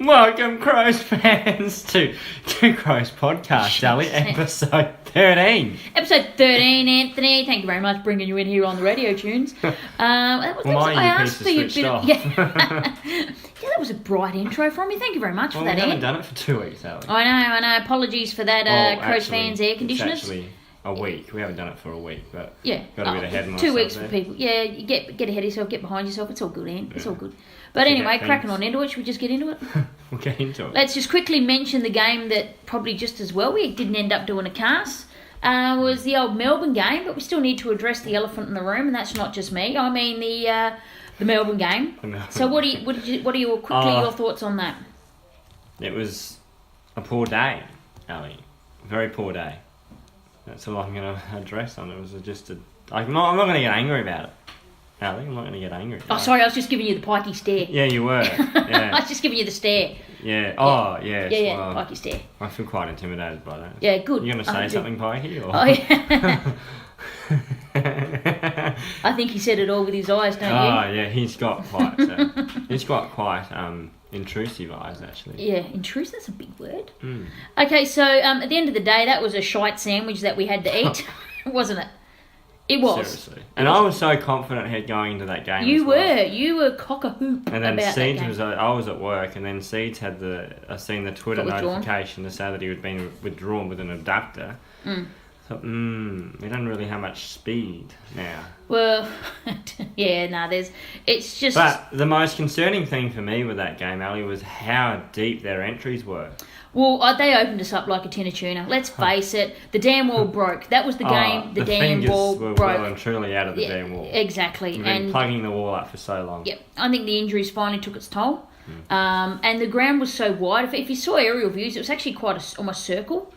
Welcome, Crows fans, to TwoCrows podcast, Ali, episode 13. Episode 13, Anthony. Thank you very much for bringing you in here on the radio tunes. My earpiece is switched off. Yeah, that was a bright intro from you. Thank you very much for that, we haven't done it for 2 weeks, Ali. I know. Apologies for that, Crows fans air conditioners. It's actually a week. We haven't done it for a week, but yeah, got a bit ahead of myself. 2 weeks there. for people. Yeah, you get ahead of yourself, get behind yourself. It's all good, Ant. It's all good. But anyway, cracking on into it. Should we just get into it? We'll get into it. Let's just quickly mention the game that probably just as well we didn't end up doing a cast. Was the old Melbourne game, but we still need to address the elephant in the room, and that's not just me. I mean the Melbourne game. So what are your thoughts on that? It was a poor day, Ali. Very poor day. That's all I'm going to address on it. Was just I'm not going to get angry about it. Ali, I'm not going to get angry. Oh, sorry, I was just giving you the pikey stare. Yeah, you were. Yeah. I was just giving you the stare. Yeah. Oh, yes. Yeah, well, pikey stare. I feel quite intimidated by that. Yeah, good. You going to say something, Pikey? Or? Oh, yeah. I think he said it all with his eyes, don't you? Oh, yeah, he's got quite intrusive eyes, actually. Yeah, intrusive, that's a big word. Mm. Okay, so at the end of the day, that was a shite sandwich that we had to eat, wasn't it? It was. Seriously. And I was so confident going into that game. You were cock-a-hoop. And then about Seeds that game. I was at work, and then Seeds had I seen the Twitter notification to say that he had been withdrawn with an abductor. Mm. So, he doesn't really have much speed now. Well, yeah, no, it's just... But the most concerning thing for me with that game, Ali, was how deep their entries were. Well, they opened us up like a tin of tuna. Let's face it, the damn wall broke. That was the game. The damn wall broke. Well and truly out of the damn wall. Exactly. We've been plugging the wall up for so long. Yep. I think the injuries finally took its toll. And the ground was so wide. If you saw aerial views, it was actually quite almost circle.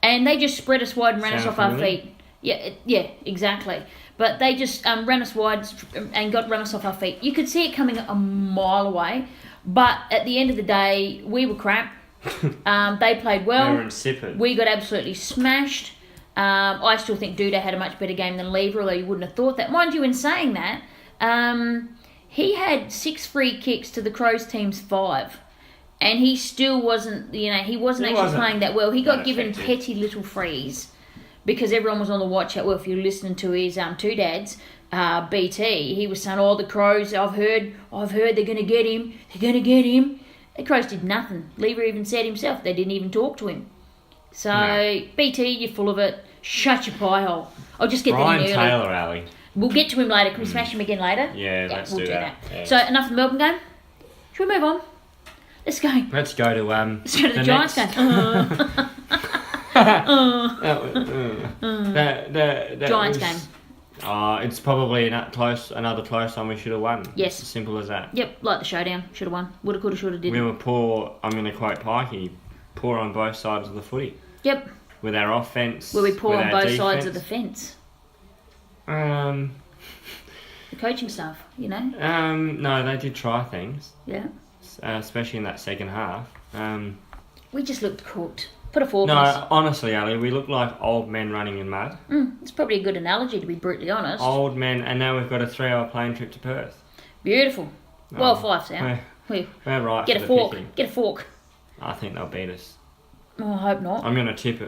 And they just spread us wide and ran us off our feet. Yeah, exactly. But they just ran us wide and run us off our feet. You could see it coming a mile away. But at the end of the day, we were crap. They played well. They were insipid. We got absolutely smashed. I still think Duda had a much better game than Lever, although you wouldn't have thought that. Mind you, in saying that, he had 6 free kicks to the Crows team's 5. And he still wasn't, he wasn't playing that well. He got given petty little frees because everyone was on the watch out. Well, if you're listening to his two dads, BT, he was saying, the Crows, I've heard they're going to get him. They're going to get him. The Crows did nothing. Lever even said himself they didn't even talk to him. So, no. BT, you're full of it. Shut your pie hole. I'll just get that in early. Brian Taylor, Ali. We'll get to him later. Can we smash him again later? Yeah, let's do that. Yeah. So, enough of the Melbourne game. Should we move on? Let's go. Let's go to the Giants game. Giants game. It's probably another close one we should have won. Yes. It's as simple as that. Yep, like the showdown. Should have won. Woulda, coulda, shoulda, didn't. We were poor, I'm going to quote Pikey, poor on both sides of the footy. Yep. With our offence. Were we poor on both defense. sides of the fence? The coaching staff, No, they did try things. Yeah. Especially in that second half. We just looked cooked. Put a fork in us. No, honestly, Ali, we look like old men running in mud. It's probably a good analogy, to be brutally honest. Old men, and now we've got a 3-hour plane trip to Perth. Beautiful. Well, Fyfe's out. We're right. Get a fork. Get a fork. I think they'll beat us. Oh, I hope not. I'm not going to tip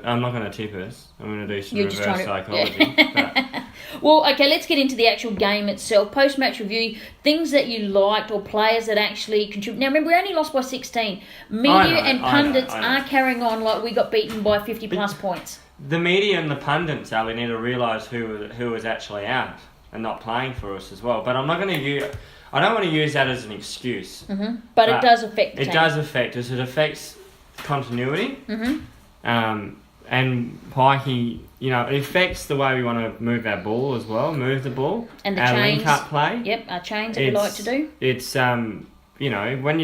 us. I'm going to do some reverse psychology. Yeah. Well, okay, let's get into the actual game itself. Post-match review, things that you liked or players that actually contribute. Now, remember, we only lost by 16. Media and pundits are carrying on like we got beaten by 50-plus points. The media and the pundits, Ali, need to realise who was actually out and not playing for us as well. But I'm not going to use... I don't want to use that as an excuse. Mm-hmm. But it does affect the team. It does affect us. It affects continuity. Mm-hmm. And Pikey, it affects the way we want to move our ball as well, move the ball. And the our chains. link-up play. Yep, our chains that we like to do. It's, when you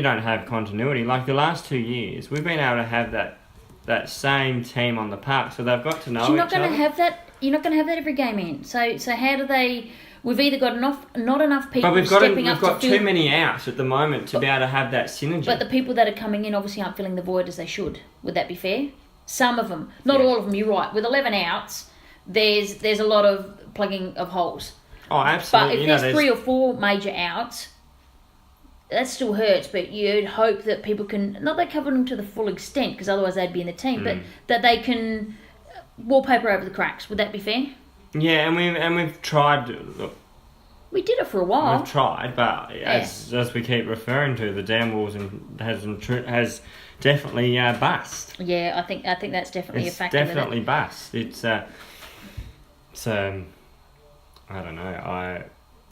don't have continuity, like the last 2 years, we've been able to have that same team on the park, so they've got to know each other. You're not going to have that. You're not going to have that every game, in. So how do they? We've either got not enough people stepping up to fill. We've got too many outs at the moment to be able to have that synergy. But the people that are coming in obviously aren't filling the void as they should. Would that be fair? Some of them, not all of them. You're right. With 11 outs, there's a lot of plugging of holes. Oh, absolutely. But if there's 3 or 4 major outs, that still hurts, but you'd hope that people can, not they cover them to the full extent, because otherwise they'd be in the team, but that they can wallpaper over the cracks. Would that be fair? Yeah, and we've tried. Look, we did it for a while. We've tried, but as we keep referring to, the dam walls has definitely bust. Yeah, I think that's definitely a factor. It's definitely bust. It's I don't know.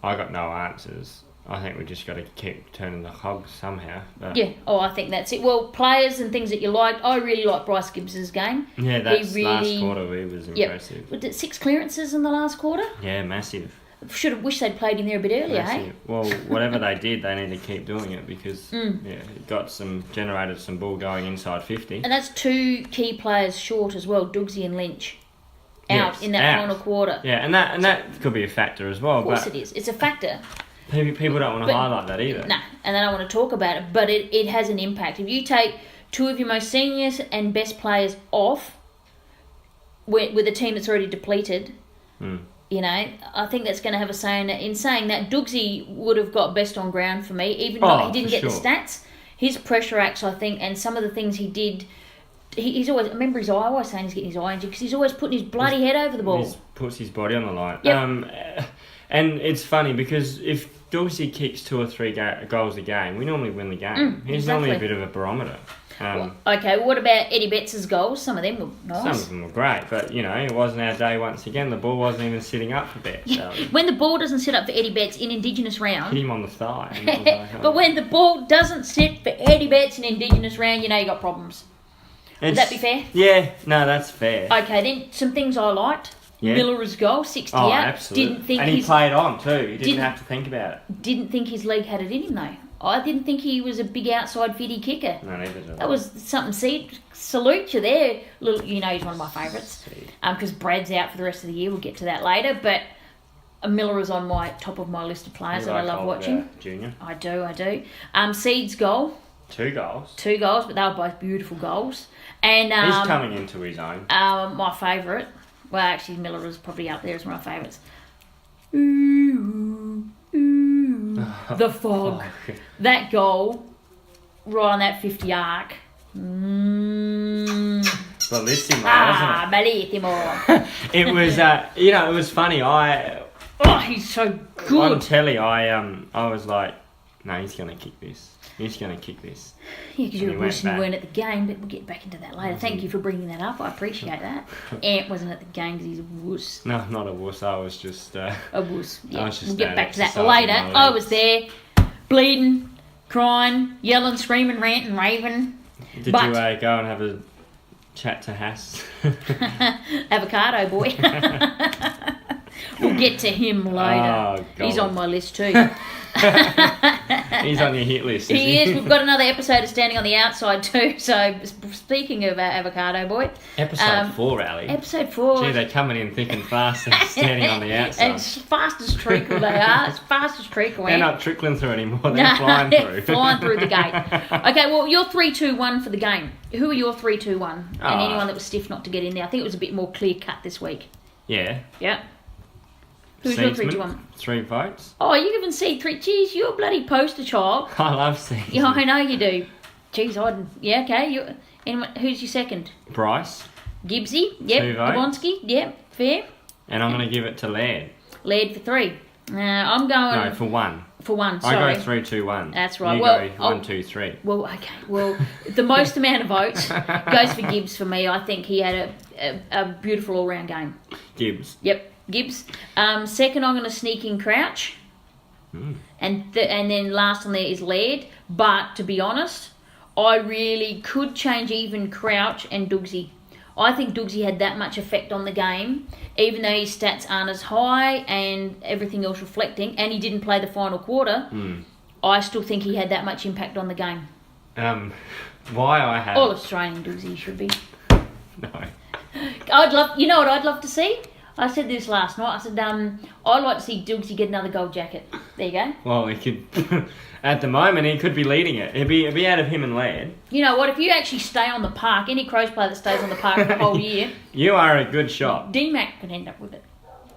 I got no answers. I think we just got to keep turning the cogs somehow. But yeah. Oh, I think that's it. Well, players and things that you like. I really like Bryce Gibbs's game. Yeah, last quarter he was impressive. Was it 6 clearances in the last quarter? Yeah, massive. Should have wished they'd played him there a bit earlier, hey? Well, whatever they did, they need to keep doing it because it generated some ball going inside 50. And that's 2 key players short as well, Dougsy and Lynch, out in that final quarter. Yeah, and that could be a factor as well. Of course it is. It's a factor. People don't want to highlight that either. Nah, and they don't want to talk about it, but it has an impact. If you take 2 of your most senior and best players off with a team that's already depleted, you know, I think that's going to have a say in it. In saying that, Dougsy would have got best on ground for me, even though he didn't get the stats. His pressure acts, I think, and some of the things he did, he's always, I remember his eye, I was saying he's getting his eye injured because he's always putting his bloody head over the ball. He puts his body on the line. Yep. And it's funny because if Dougsy kicks 2 or 3 goals a game, we normally win the game. He's normally a bit of a barometer. Okay, what about Eddie Betts' goals? Some of them were nice. Some of them were great, but, you know, it wasn't our day once again. The ball wasn't even sitting up for Betts. Yeah. When the ball doesn't sit up for Eddie Betts in Indigenous round... Hit him on the thigh. But when the ball doesn't sit for Eddie Betts in Indigenous round, you know you got problems. Would that be fair? Yeah, no, that's fair. Okay, then some things I liked. Yeah. Miller's goal, 60 out. Absolutely. And he played on too. He didn't have to think about it. Didn't think his leg had it in him though. I didn't think he was a big outside fitty kicker. No, neither did I. That was something. Salute you there. You know he's one of my favourites. Because Brad's out for the rest of the year. We'll get to that later. But Miller is on my top of my list of players that I love watching. Junior. I do. Seed's goal. 2 goals. 2 goals, but they were both beautiful goals. And he's coming into his own. My favourite. Well, actually, Miller is probably up there as one of my favourites. Ooh, the fog. That goal, right on that 50 arc. Bellissimo, wasn't it? Bellissimo. It was, it was funny. He's so good. On telly, I was like, no, he's going to kick this. He's going to kick this. Yeah, because you were wishing you weren't at the game, but we'll get back into that later. Thank you for bringing that up. I appreciate that. Ant wasn't at the game because he's a wuss. No, not a wuss. I was just... a wuss, yeah. We'll get back to that later. I was there, bleeding, crying, yelling, screaming, ranting, raving. Did you go and have a chat to Hass? Avocado boy. We'll get to him later. Oh, he's on my list too. He's on your hit list. He is. We've got another episode of Standing on the Outside too. So speaking of Avocado Boy, episode 4, Ali. Episode 4. Gee, they're coming in thick and fast and standing on the outside. And as fast as treacle they are. As fast as treacle. They're not trickling through anymore. They're flying through. They're flying through the gate. Okay, well, your 3-2-1 for the game. Who are your 3-2-1? And anyone that was stiff not to get in there. I think it was a bit more clear cut this week. Yeah. Yeah. Who's your 3-2-1? 3 votes. Oh, you even see 3. Jeez, you're a bloody poster child. I love seeing. Yeah, I know you do. Jeez, yeah, okay. Anyone, who's your second? Bryce. Gibbsy. Yep. 2 votes. Gavonsky. Yep. Fair. And I'm going to give it to Laird. Laird for 3. I'm going... No, for 1. For 1, sorry. I go 3-2-1. That's right. You go 1-2-3. Well, okay. Well, the most amount of votes goes for Gibbs for me. I think he had a beautiful all-round game. Gibbs. Yep. Gibbs. Second, I'm going to sneak in Crouch. And then last on there is Laird. But, to be honest, I really could change even Crouch and Dougsy. I think Dougsy had that much effect on the game, even though his stats aren't as high and everything else reflecting, and he didn't play the final quarter. I still think he had that much impact on the game. Why I have... All Australian Dougsy should be. No. You know what I'd love to see? I said this last night. I said, I'd like to see Dougsy get another gold jacket. There you go. Well, he could... At the moment, he could be leading it. It'd be out of him and Laird. You know what? If you actually stay on the park, any Crows player that stays on the park for the whole year... You are a good shot. D-Mac could end up with it.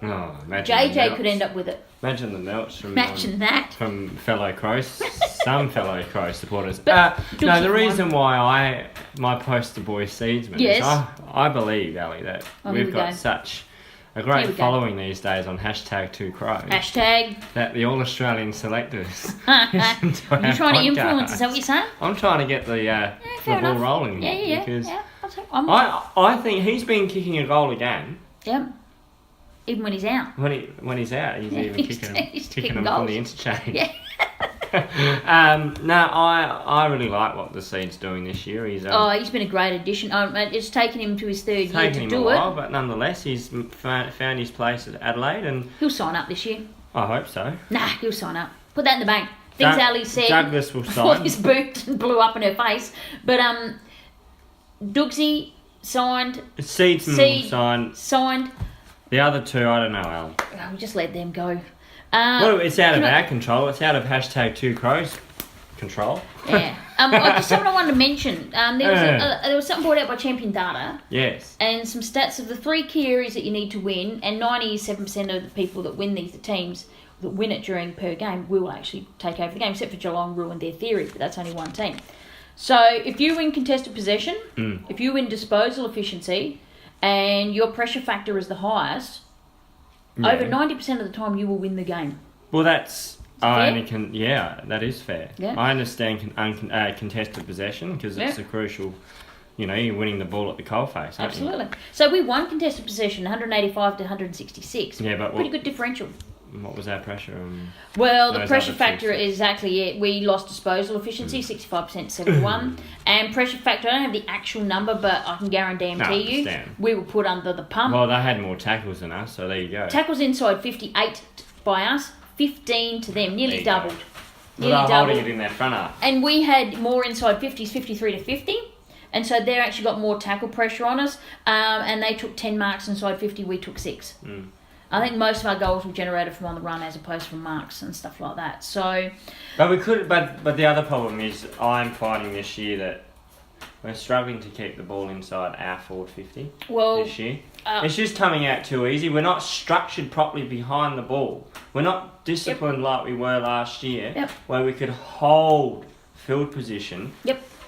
Oh, imagine the JJ melts. could end up with it. Imagine the melts from Imagine that. from fellow Crows, some fellow Crows supporters. But No, the reason why my poster boy seedsman Yes. is I believe, Ali, that Oh, here we've we got go. such a Here great we go. following these days on #2Crows Hashtag. that the All Australian selectors. You're trying to influence, is that what you're saying? I'm trying to get the fair ball enough. rolling Yeah, here yeah, because yeah. I think he's been kicking a goal a game. Yep. Even when he's out. When he's out, he's even He's kicking them goals. from the interchange. Yeah. No, I really like what the Seed's doing this year. He's He's been a great addition. It's taken him to his third year taken to him do a while, it. but nonetheless, he's found his place at Adelaide, and He'll sign up this year. I hope so. Nah, he'll sign up. Put that in the bank. Things Ali said Douglas will before sign. this burnt and blew up in her face. But Doogsy signed. Seedsman signed. Signed. The other two, I don't know, Ali. We just let them go. Well, it's out of can I- our control. It's out of #2Crows control. Yeah. Just something I wanted to mention. There was something brought out by Champion Data. Yes. And some stats of the 3 key areas that you need to win, and 97% of the people that win these, the teams that win it during per game, will actually take over the game, except for Geelong ruined their theory, but that's only one team. So if you win contested possession, if you win disposal efficiency, and your pressure factor is the highest, over 90% of the time you will win the game. Well, that's... Fair? That is fair. Yeah. I understand contested possession because it's a crucial... you're winning the ball at the coalface, aren't you? Absolutely. So we won contested possession, 185 to 166. Yeah, but pretty good differential. What was our pressure? Well, the Those pressure other two factor stats. is exactly it. We lost disposal efficiency, 65% to 71. And pressure factor, I don't have the actual number, but I can guarantee you, understand. we were put under the pump. Well, they had more tackles than us, so there you go. Tackles inside 58 by us, 15 to them, There nearly you go. doubled. Well, Nearly they're holding doubled. it in their front arm. And we had more inside 50s, 53 to 50. And so they actually got more tackle pressure on us. And they took 10 marks inside 50, we took 6. I think most of our goals were generated from on the run as opposed from marks and stuff like that. So, But we could. But the other problem is, I'm finding this year that we're struggling to keep the ball inside our forward 50 this year. It's just coming out too easy. We're not structured properly behind the ball. We're not disciplined like we were last year, where we could hold field position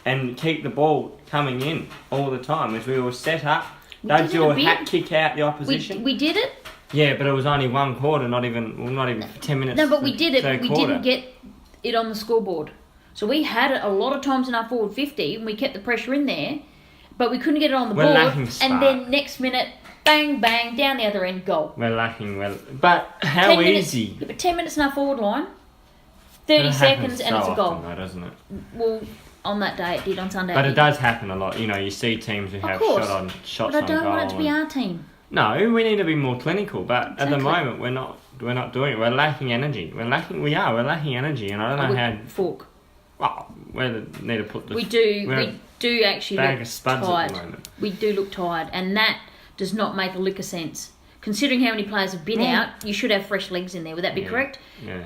and keep the ball coming in all the time. As we were set up, they'd do a hat kick out the opposition. we did it. Yeah, but it was only one quarter, not even 10 minutes. No, but we did it. third We quarter. didn't get it on the scoreboard. So we had it a lot of times in our forward 50, and we kept the pressure in there, but we couldn't get it on the We're board. lacking spark. And then next minute, bang, bang, down the other end, goal. We're lacking. But how 10 minutes, easy? Yeah, but 10 minutes in our forward line, 30 seconds, and it's a goal. Though, doesn't it? Well, on that day it did, on Sunday. But it does happen a lot. You see teams who have shots But I on don't goal. want it to be our team. No, we need to be more clinical. But at the moment, we're not doing it. We're lacking energy. We're lacking energy, and I don't know how. Fork. Well, we need to put the. We do actually bag look of spuds tired. at the moment. We do look tired, and that does not make a lick of sense. Considering how many players have been out, you should have fresh legs in there. Would that be correct? Yeah.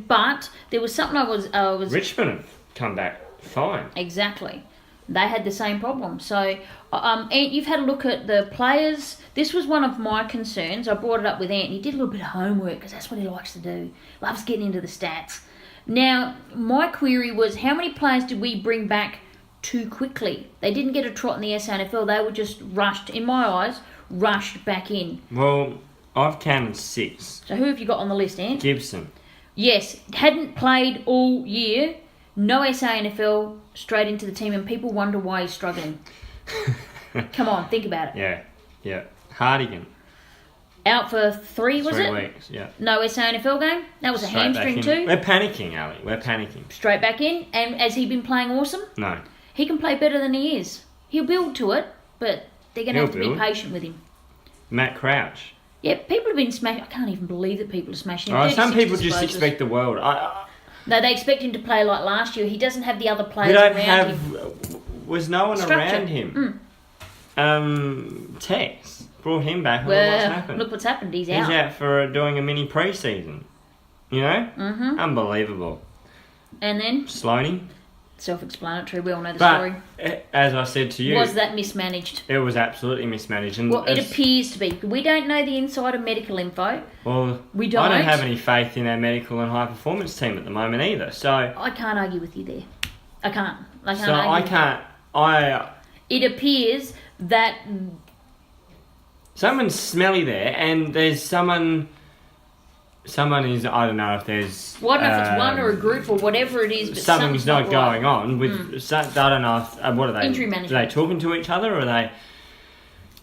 But there was something I was. Richmond have come back fine. Exactly. They had the same problem. So, Ant, you've had a look at the players. This was one of my concerns. I brought it up with Ant. He did a little bit of homework because that's what he likes to do. Loves getting into the stats. Now, my query was, how many players did we bring back too quickly? They didn't get a trot in the SANFL. They were just rushed, in my eyes, rushed back in. Well, I've counted 6. So who have you got on the list, Ant? Gibson. Yes, hadn't played all year. No SANFL, straight into the team, and people wonder why he's struggling. Come on, think about it. Yeah. Hardigan. Out for 3, was 3 it? weeks, yeah. No SANFL game? That was a Straight hamstring back in. too. We're panicking, Ali. We're panicking. Straight back in. And has he been playing awesome? No. He can play better than he is. He'll build to it, but they're going to have to be patient with him. Matt Crouch. Yeah, people have been smashing. I can't even believe that people are smashing him. Oh, some 36 people just disposals. expect the world. No, they expect him to play like last year. He doesn't have the other We players don't around have. him. Was no one Structure. around him? Tex brought him back. Well, What's happened? look what's happened. He's He's out. out for doing a mini pre-season. You know? Mm-hmm. Unbelievable. And then Sloaney. Self-explanatory. We all know the story. But as I said to you, Was that mismanaged? it was absolutely mismanaged. And Well, it appears to be. We don't know the insider medical info. Well, We don't. I don't have any faith in our medical and high performance team at the moment either. So I can't argue with you there. I can't. So I can't. It appears that Someone's smelly there, and there's someone is, I don't know if there's... Well, I don't know if it's one or a group or whatever it is, but something's not going right. on with... I don't know if... what are they... Injury management. Are they talking to each other, or are they...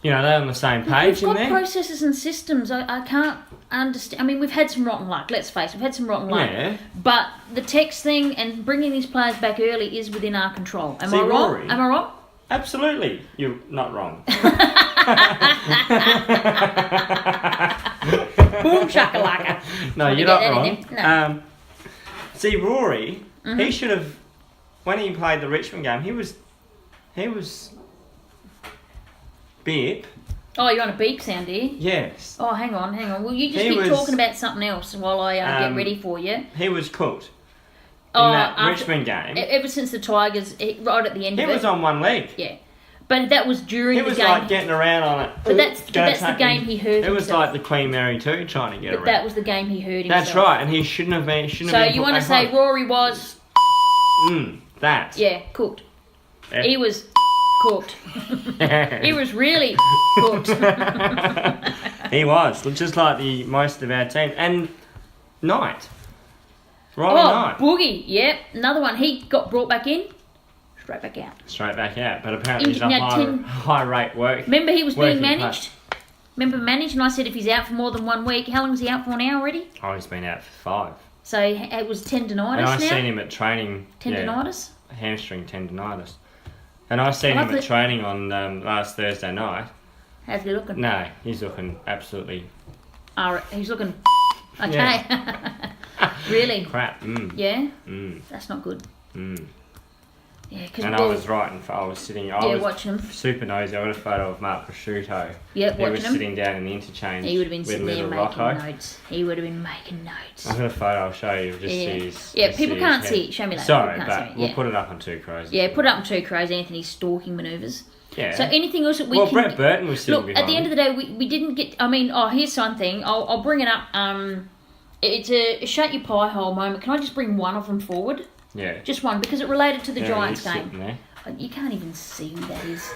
You know, they're on the same page We've in got there? processes and systems. I can't understand. I mean, we've had some rotten luck, let's face it. We've had some rotten luck. Yeah. But the text thing and bringing these players back early is within our control. Am I wrong? Rory, Am I wrong? Absolutely. You're not wrong. Boom shakalaka. No, Want to you're get not that in wrong. there? No. See, Rory, he should have... When he played the Richmond game, he was beep. Oh, you want a beep sound, do you? Yes. Oh, hang on. Well, you just He keep was- talking about something else while I get ready for you. He was cooked. Oh, In that after- Richmond game. Ever since the Tigers, right at the end He of it. was on one leg. Yeah. But that was during He the was game. like getting around on it. But that's the Go game he hurt It was himself. like the Queen Mary 2 trying to get But around. that was the game he hurt himself. That's right, and he shouldn't have been. So you want to say Rory was... that. Yeah, cooked. Yeah. He was cooked. He was really cooked. He was, just like the most of our team. And Knight. Knight. Boogie, yep. Another one. He got brought back in, straight back out. Straight back out, but apparently he's a Now, high rate work. Remember he was being working managed? Remember managed? And I said if he's out for more than 1 week, how long is he out for now already? Oh, he's been out for 5. So it was tendonitis And now? I seen him at training. Tendonitis? Yeah, hamstring tendonitis. And I seen I him at training on last Thursday night. How's he looking? No, he's looking absolutely He's looking... Okay. Really? crap. Yeah? Mm. That's not good. Mm. Yeah, because And I was right, I was sitting... I was watching him. super nosy. I got a photo of Mark Prosciutto. Yep, He watching was him. sitting down in the interchange. He would have been with sitting there little making Rocco. notes. He would have been making notes. I've got a photo I'll show you. Just Yeah. his, Yeah, just people his can't head. see it. Show me that. Sorry, People can't see but it, we'll yeah. put it up on Two Crows. Yeah, put it up on Two Crows, Anthony's stalking manoeuvres. Yeah. So anything else that we can... Brett Burton was sitting Look, behind. at the end of the day, we didn't get... I mean, here's something. I'll bring it up. It's a shut your pie hole moment. Can I just bring one of them forward? Yeah. Just one, because it related to the Yeah, Giants he's game. sitting there. You can't even see who that is.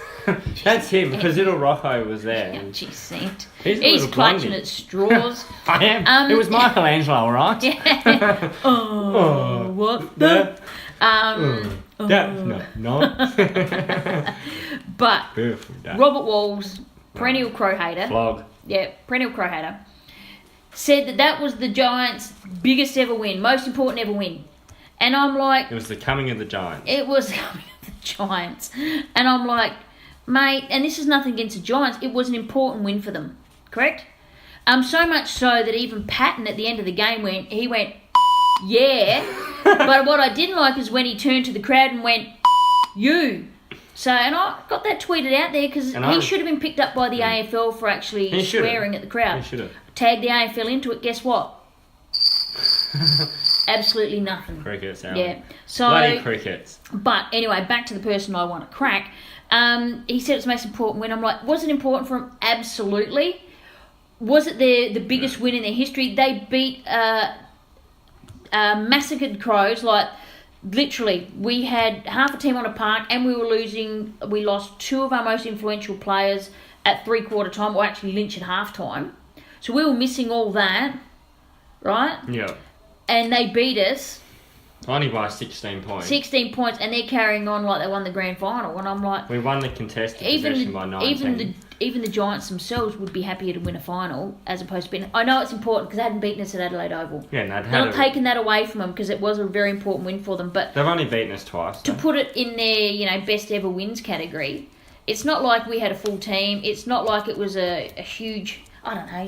That's him, because little Rocco was there. Yeah, geez, sent. He's a He's little clutching blondie. at straws. I am. It was Michelangelo, all right? Yeah. Oh, what the... No. But Beautiful day. Robert Walls, perennial crow hater. Flog. Yeah, perennial crow hater. Said that was the Giants' biggest ever win, most important ever win. And I'm like... It was the coming of the Giants. It was coming of the Giants. And I'm like, mate, and this is nothing against the Giants, it was an important win for them. Correct? So much so that even Patton at the end of the game went, yeah. But what I didn't like is when he turned to the crowd and went, you. So, and I got that tweeted out there because he should have been picked up by the AFL for actually swearing at the crowd. He should have. Tagged the AFL into it, guess what? Absolutely nothing. Crickets, Alan. Yeah. So, Bloody crickets. but anyway, back to the person I want to crack. He said it's the most important win. I'm like, was it important for him? Absolutely. Was it the biggest win in their history? They beat massacred Crows. Like, literally, we had half a team on a park and we lost 2 of our most influential players at 3/4 time, or actually Lynch at half time. So we were missing all that, right? Yeah. And they beat us. Only by 16 points. 16 points, and they're carrying on like they won the grand final. And I'm like... We won the contested possession by 19. Even the Giants themselves would be happier to win a final as opposed to being... I know it's important because they hadn't beaten us at Adelaide Oval. Yeah, no, They're not taking that away from them because it was a very important win for them. But they've only beaten us twice. to put it in their, best ever wins category, it's not like we had a full team. It's not like it was a huge... I don't know,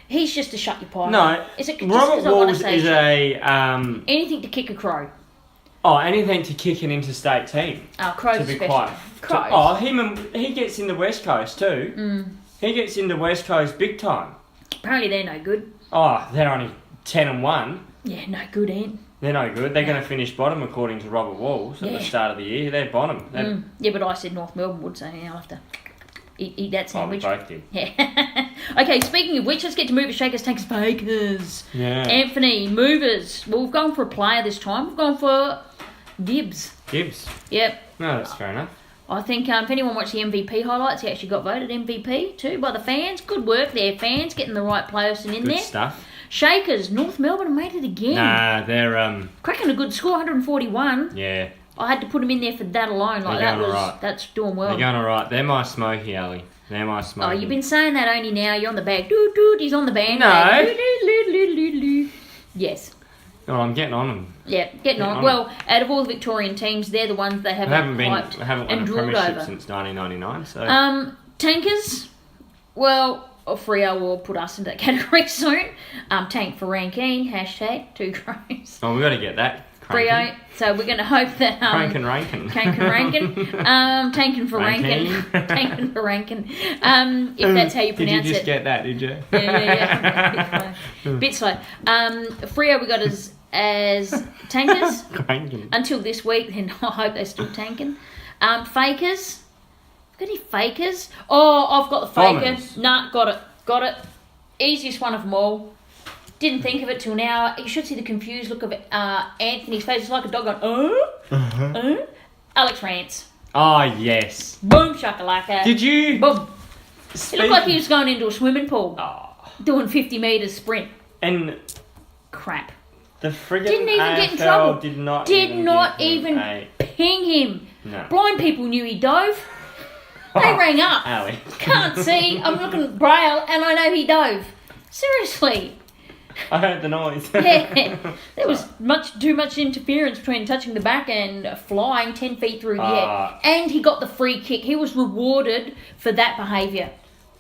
he's just a shut your pie. No, Is it just Robert 'cause I wanna Walls say is shit? anything to kick a crow. anything to kick an interstate team. Crows to be especially. quiet. Crows. He gets in the West Coast too. He gets into West Coast big time. Apparently they're no good. Oh, they're only 10-1. Yeah, no good, Ant. They're no good. They're going to finish bottom according to Robert Walls at the start of the year. They're bottom. Yeah, but I said North Melbourne would, so I'll have to eat that sandwich. Oh, we both did. Yeah. Okay, speaking of which, let's get to movers, shakers, takers, fakers. Yeah. Anthony, movers. Well, we've gone for a player this time. We've gone for Gibbs. Gibbs? Yep. No, that's fair enough. I think if anyone watched the MVP highlights, he actually got voted MVP too by the fans. Good work there, fans, getting the right person in there. Good stuff. Shakers, North Melbourne made it again. Nah, they're cracking a good score, 141. Yeah. I had to put him in there for that alone. Like They're that going was alright. That's doing well. They're going alright. They're my smoky, Ali. They're my smoky. Oh, you've been saying that only now. You're on the bag. Doot doot. He's on the band. No. Yes. Oh, I'm getting on them. Yeah, getting on. Well, out of all the Victorian teams, they're the ones they haven't hyped haven't won and a drilled premiership over. since 1999. So. Tankers. Well, Freo will put us into that category soon. Tank for ranking. Hashtag TwoCrows. Oh, we got to get that. Freo. So we're going to hope that Rankin. tanking for ranking. Tanking for ranking. If that's how you pronounce it. Did you just get that, did you? Yeah. Bit slow. Freo we got as tankers Rankin. until this week, then I hope they're still tanking. Fakers. Got any fakers? Oh, I've got the faker. Bombers. Nah, got it. Easiest one of them all. Didn't think of it till now. You should see the confused look of Anthony's face. It's like a dog going, Alex Rance. Oh, yes. Boom, shakalaka. Did you? Boom. It looked like he was going into a swimming pool. Oh. Doing 50 metres sprint. And Crap. the friggin' Didn't even get in AFL trouble. Did not even a... ping him. No. Blind people knew he dove. They rang up. Ali. Can't see. I'm looking at Braille and I know he dove. Seriously. I heard the noise. Yeah. There was too much interference between touching the back and flying 10 feet through the air. And he got the free kick. He was rewarded for that behaviour.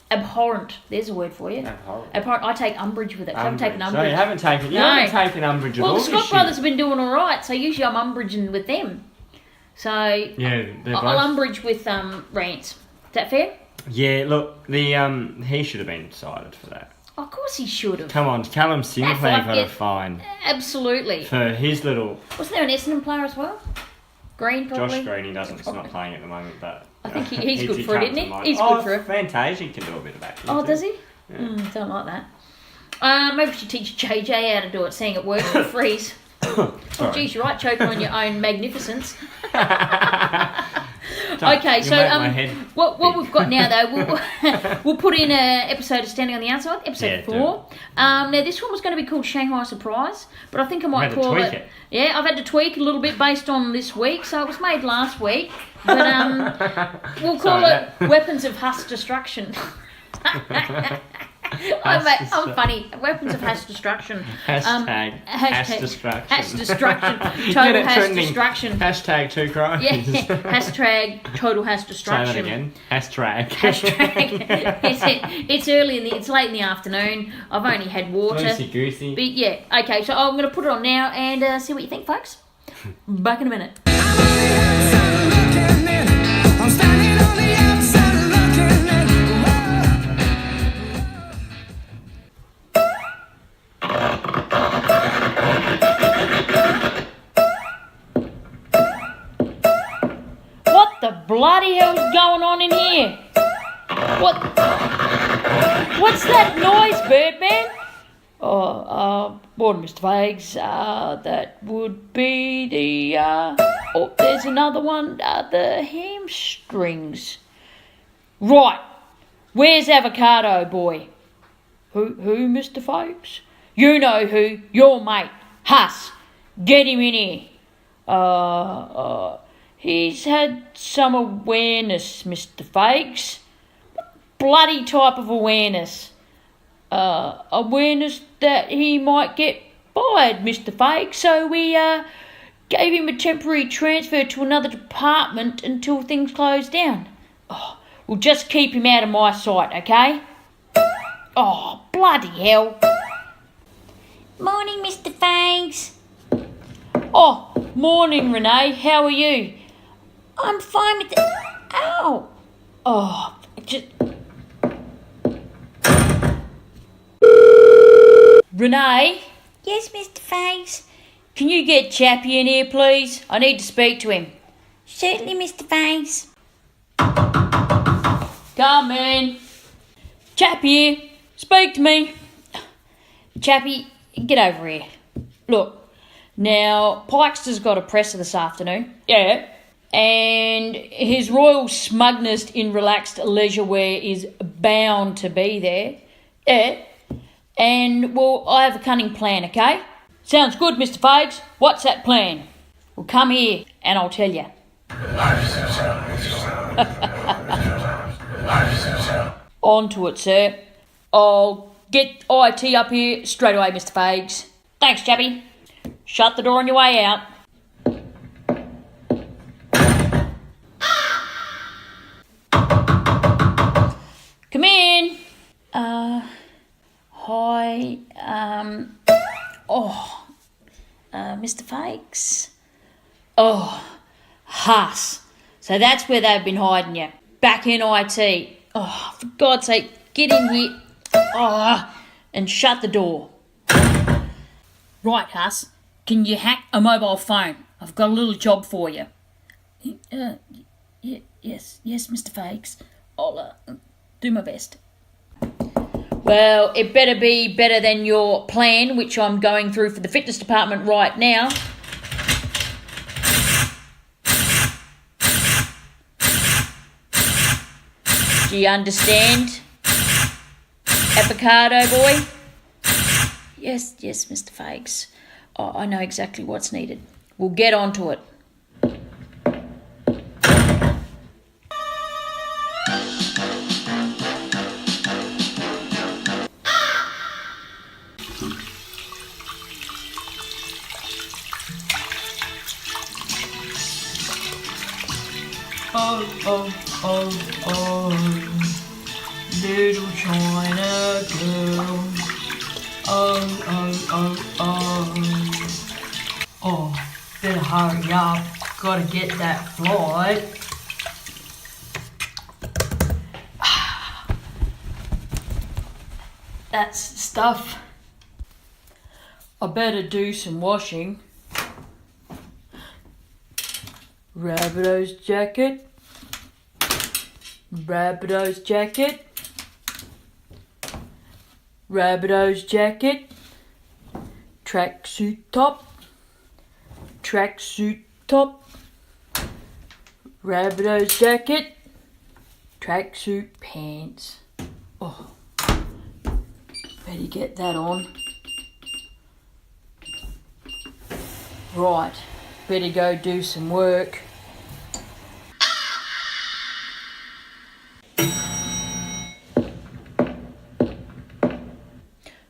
Abhorrent. There's a word for you. Abhorrent. I take umbrage with it. I haven't taken umbrage. So you haven't taken umbrage at all. Well, the Scott brothers have been doing all right, so usually I'm umbraging with them. So yeah, I'll umbrage with Rance. Is that fair? Yeah, look, he should have been cited for that. Of course he should have. Come on, Callum Sinclair got a fine. Absolutely. For his little... Wasn't there an Essendon player as well? Green, probably? Josh Green, he's not playing at the moment, but... I think he's good for it, isn't he? He's good for it. Fantastic, he can do a bit of acting. Oh, does he? Yeah. Don't like that. Maybe we should teach JJ how to do it, seeing it works for freeze. Oh, geez, you're right, choking on your own magnificence. Okay, so what we've got now though, we'll put in an episode of Standing on the Outside, episode 4. Now this one was going to be called Shanghai Surprise, but I think I might call it. Yeah, I've had to tweak a little bit based on this week, so it was made last week, but we'll call it Weapons of Huss Destruction. I'm funny. Weapons of hash destruction. Hashtag hash destruction. Hash destruction. Total hash destruction. Hashtag TwoCrows. Yeah. Hashtag total hash destruction. Say that again. Hashtag. It's early it's late in the afternoon. I've only had water. Loosey goosey. But yeah. Okay, so I'm going to put it on now and see what you think, folks. Back in a minute. What the bloody hell's going on in here? What's that noise, Birdman? Morning, Mr. Fags. That would be the, oh, there's another one, the hamstrings. Right. Where's Avocado Boy? Who, Mr. Fags? You know who, your mate, Huss. Get him in here. He's had some awareness, Mr. Fags. What bloody type of awareness? Awareness that he might get fired, Mr. Fags. So we gave him a temporary transfer to another department until things close down. Oh, we'll just keep him out of my sight, okay? Oh, bloody hell. Morning, Mr. Fags. Oh, morning, Renee. How are you? I'm fine with the... Ow! Oh, just... Renee? Yes, Mr. Fags. can you get Chappie in here, please? I need to speak to him. Certainly, Mr. Fangs. Come in. Chappie, speak to me. Chappie, get over here. Look, now, Pikester's got a presser this afternoon. Yeah. And his royal smugness in relaxed leisure wear is bound to be there. Yeah. And, well, I have a cunning plan, okay? Sounds good, Mr. Fags. What's that plan? Well, come here and I'll tell you. On to it, sir. I'll get IT up here straight away, Mr. Fags. Thanks, Chappie. Shut the door on your way out. Come in. Hi. Mr. Fags. Oh, Huss. So that's where they've been hiding you. Back in IT. Oh, for God's sake, get in here. Oh, and shut the door. Right, Huss. Can you hack a mobile phone? I've got a little job for you. Yes, Mr. Fags. I'll do my best. Well, it better be better than your plan, which I'm going through for the fitness department right now. Do you understand? Avocado boy? Yes, Mr. Fags. Oh, I know exactly what's needed. We'll get on to it. Oh, little China girl. Oh, better hurry up. Gotta get that flight. That's stuff. I better do some washing. Rabbitoh's jacket. Rabbitoh's jacket. Rabbitoh's jacket. Tracksuit top. Tracksuit top. Rabbitoh's jacket. Tracksuit pants. Oh, better get that on. Right, better go do some work.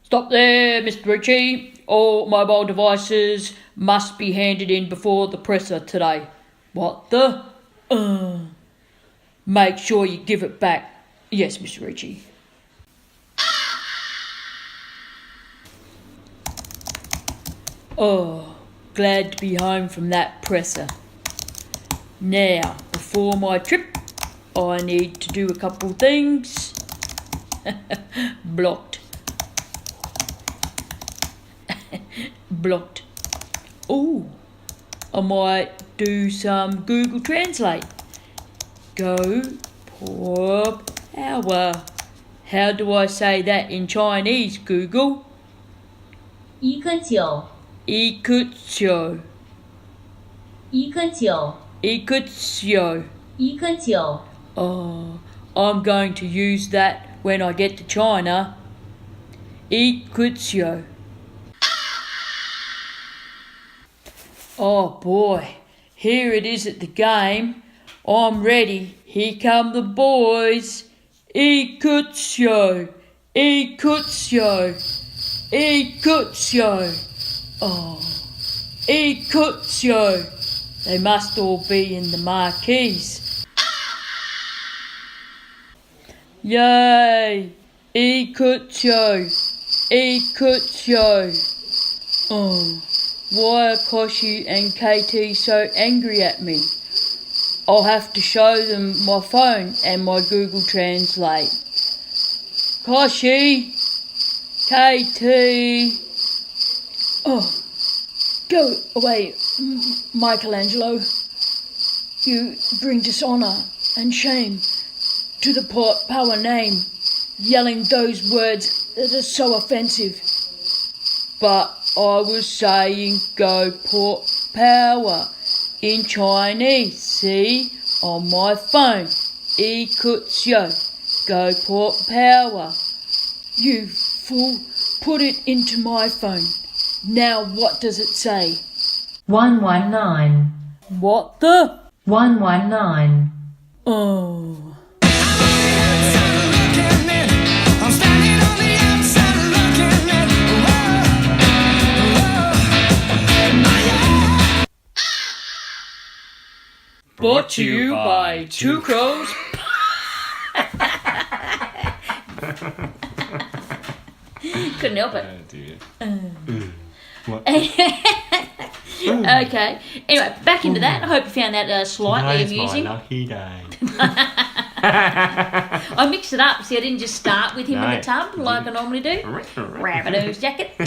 Stop there, Mr. Ritchie. All mobile devices must be handed in before the presser today. What the? Make sure you give it back. Yes, Mr. Ritchie. Oh, glad to be home from that presser. Now, before my trip, I need to do a couple things. Blocked. Blocked. Oh, I might do some Google Translate. Go pop hour. How do I say that in Chinese, Google? 一个九，一个九，一个九，一个九。一个九， Oh, I'm going to use that when I get to China. 一个九. Oh boy, here it is at the game. I'm ready. Here come the boys. 一个九，一个九，一个九. Oh, 一个九. They must all be in the marquees. Yay! 一个九，一个九. Oh, why are Koshi and KT so angry at me? I'll have to show them my phone and my Google Translate. Koshi, KT. Oh, Go away, Michelangelo. You bring dishonour and shame to the Port Power name, yelling those words that are so offensive. But I was saying go Port Power in Chinese, see? On my phone. 一could show. Go Port Power. You fool, put it into my phone. Now what does it say? 119. What the? 119. Oh. Brought to you by Two Crows. Couldn't help it. Oh dear. What? Okay. Anyway, back into that. I hope you found that slightly Today's amusing. my lucky day. I mixed it up. See, I didn't just start with him in No. the tub like I normally do. Rabbito's jacket.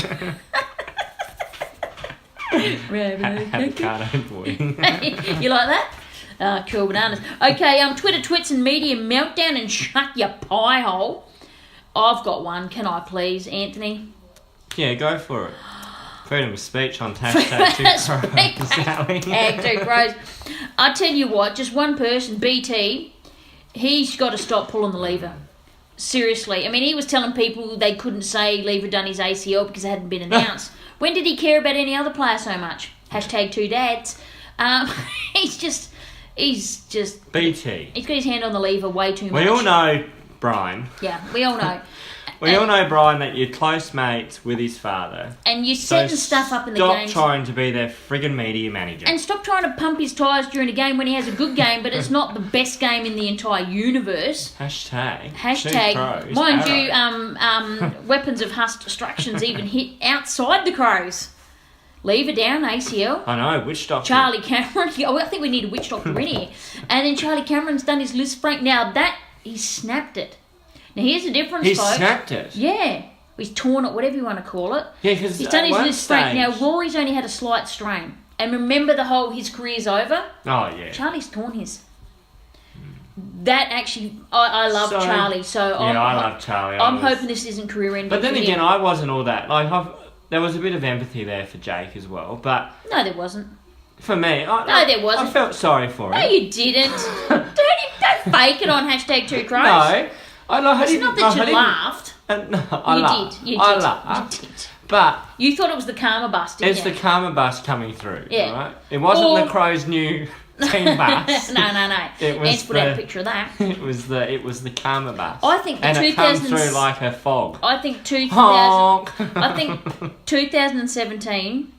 Rabbito's jacket. Boy. You like that? Cool bananas. Okay, Twitter twits and media meltdown and shut your pie hole. I've got one. Can I please, Anthony? Yeah, go for it. Freedom of speech on hashtag TwoCrows. I tell you what, just one person, BT, he's got to stop pulling the lever. Seriously. I mean, he was telling people they couldn't say Lever done his ACL because it hadn't been announced. When did he care about any other player so much? Hashtag 2dads. He's just BT. He's got his hand on the lever way too much. We all know Brian. Yeah, we all know. We all know, Brian, that you're close mates with his father. And you're setting stuff up in the games. Stop trying to be their friggin' media manager. And stop trying to pump his tyres during a game when he has a good game, but it's not the best game in the entire universe. Hashtag TwoCrows, mind you, weapons of mass destructions even hit outside the Crows. Lever down, ACL. I know, witch doctor. Charlie Cameron. I think we need a witch doctor in here. And then Charlie Cameron's done his Liz Frank. Now he snapped it. Now here's the difference, He folks. snapped it? Yeah. He's torn it, whatever you want to call it. Yeah, because he's done his Liz Frank. Now Rory's only had a slight strain. And remember his career's over? Oh, yeah. Charlie's torn his. That actually, I love Charlie. So I love Charlie. I'm hoping this isn't career ending. But then again, I wasn't all that. There was a bit of empathy there for Jake as well, but... No, there wasn't. For me, there wasn't. I felt sorry for him. No, you didn't. don't fake it on hashtag 2Crows. No. It's not that you laughed. No, I laughed. You did. I laughed. You did. But... You thought it was the karma bus, didn't It's you? the karma bus coming through, Yeah. right? It wasn't the Crows' new team bus. No. It was Let's put out a picture of that. It was the karma bus. I think the and it comes through like a fog. I think 2017,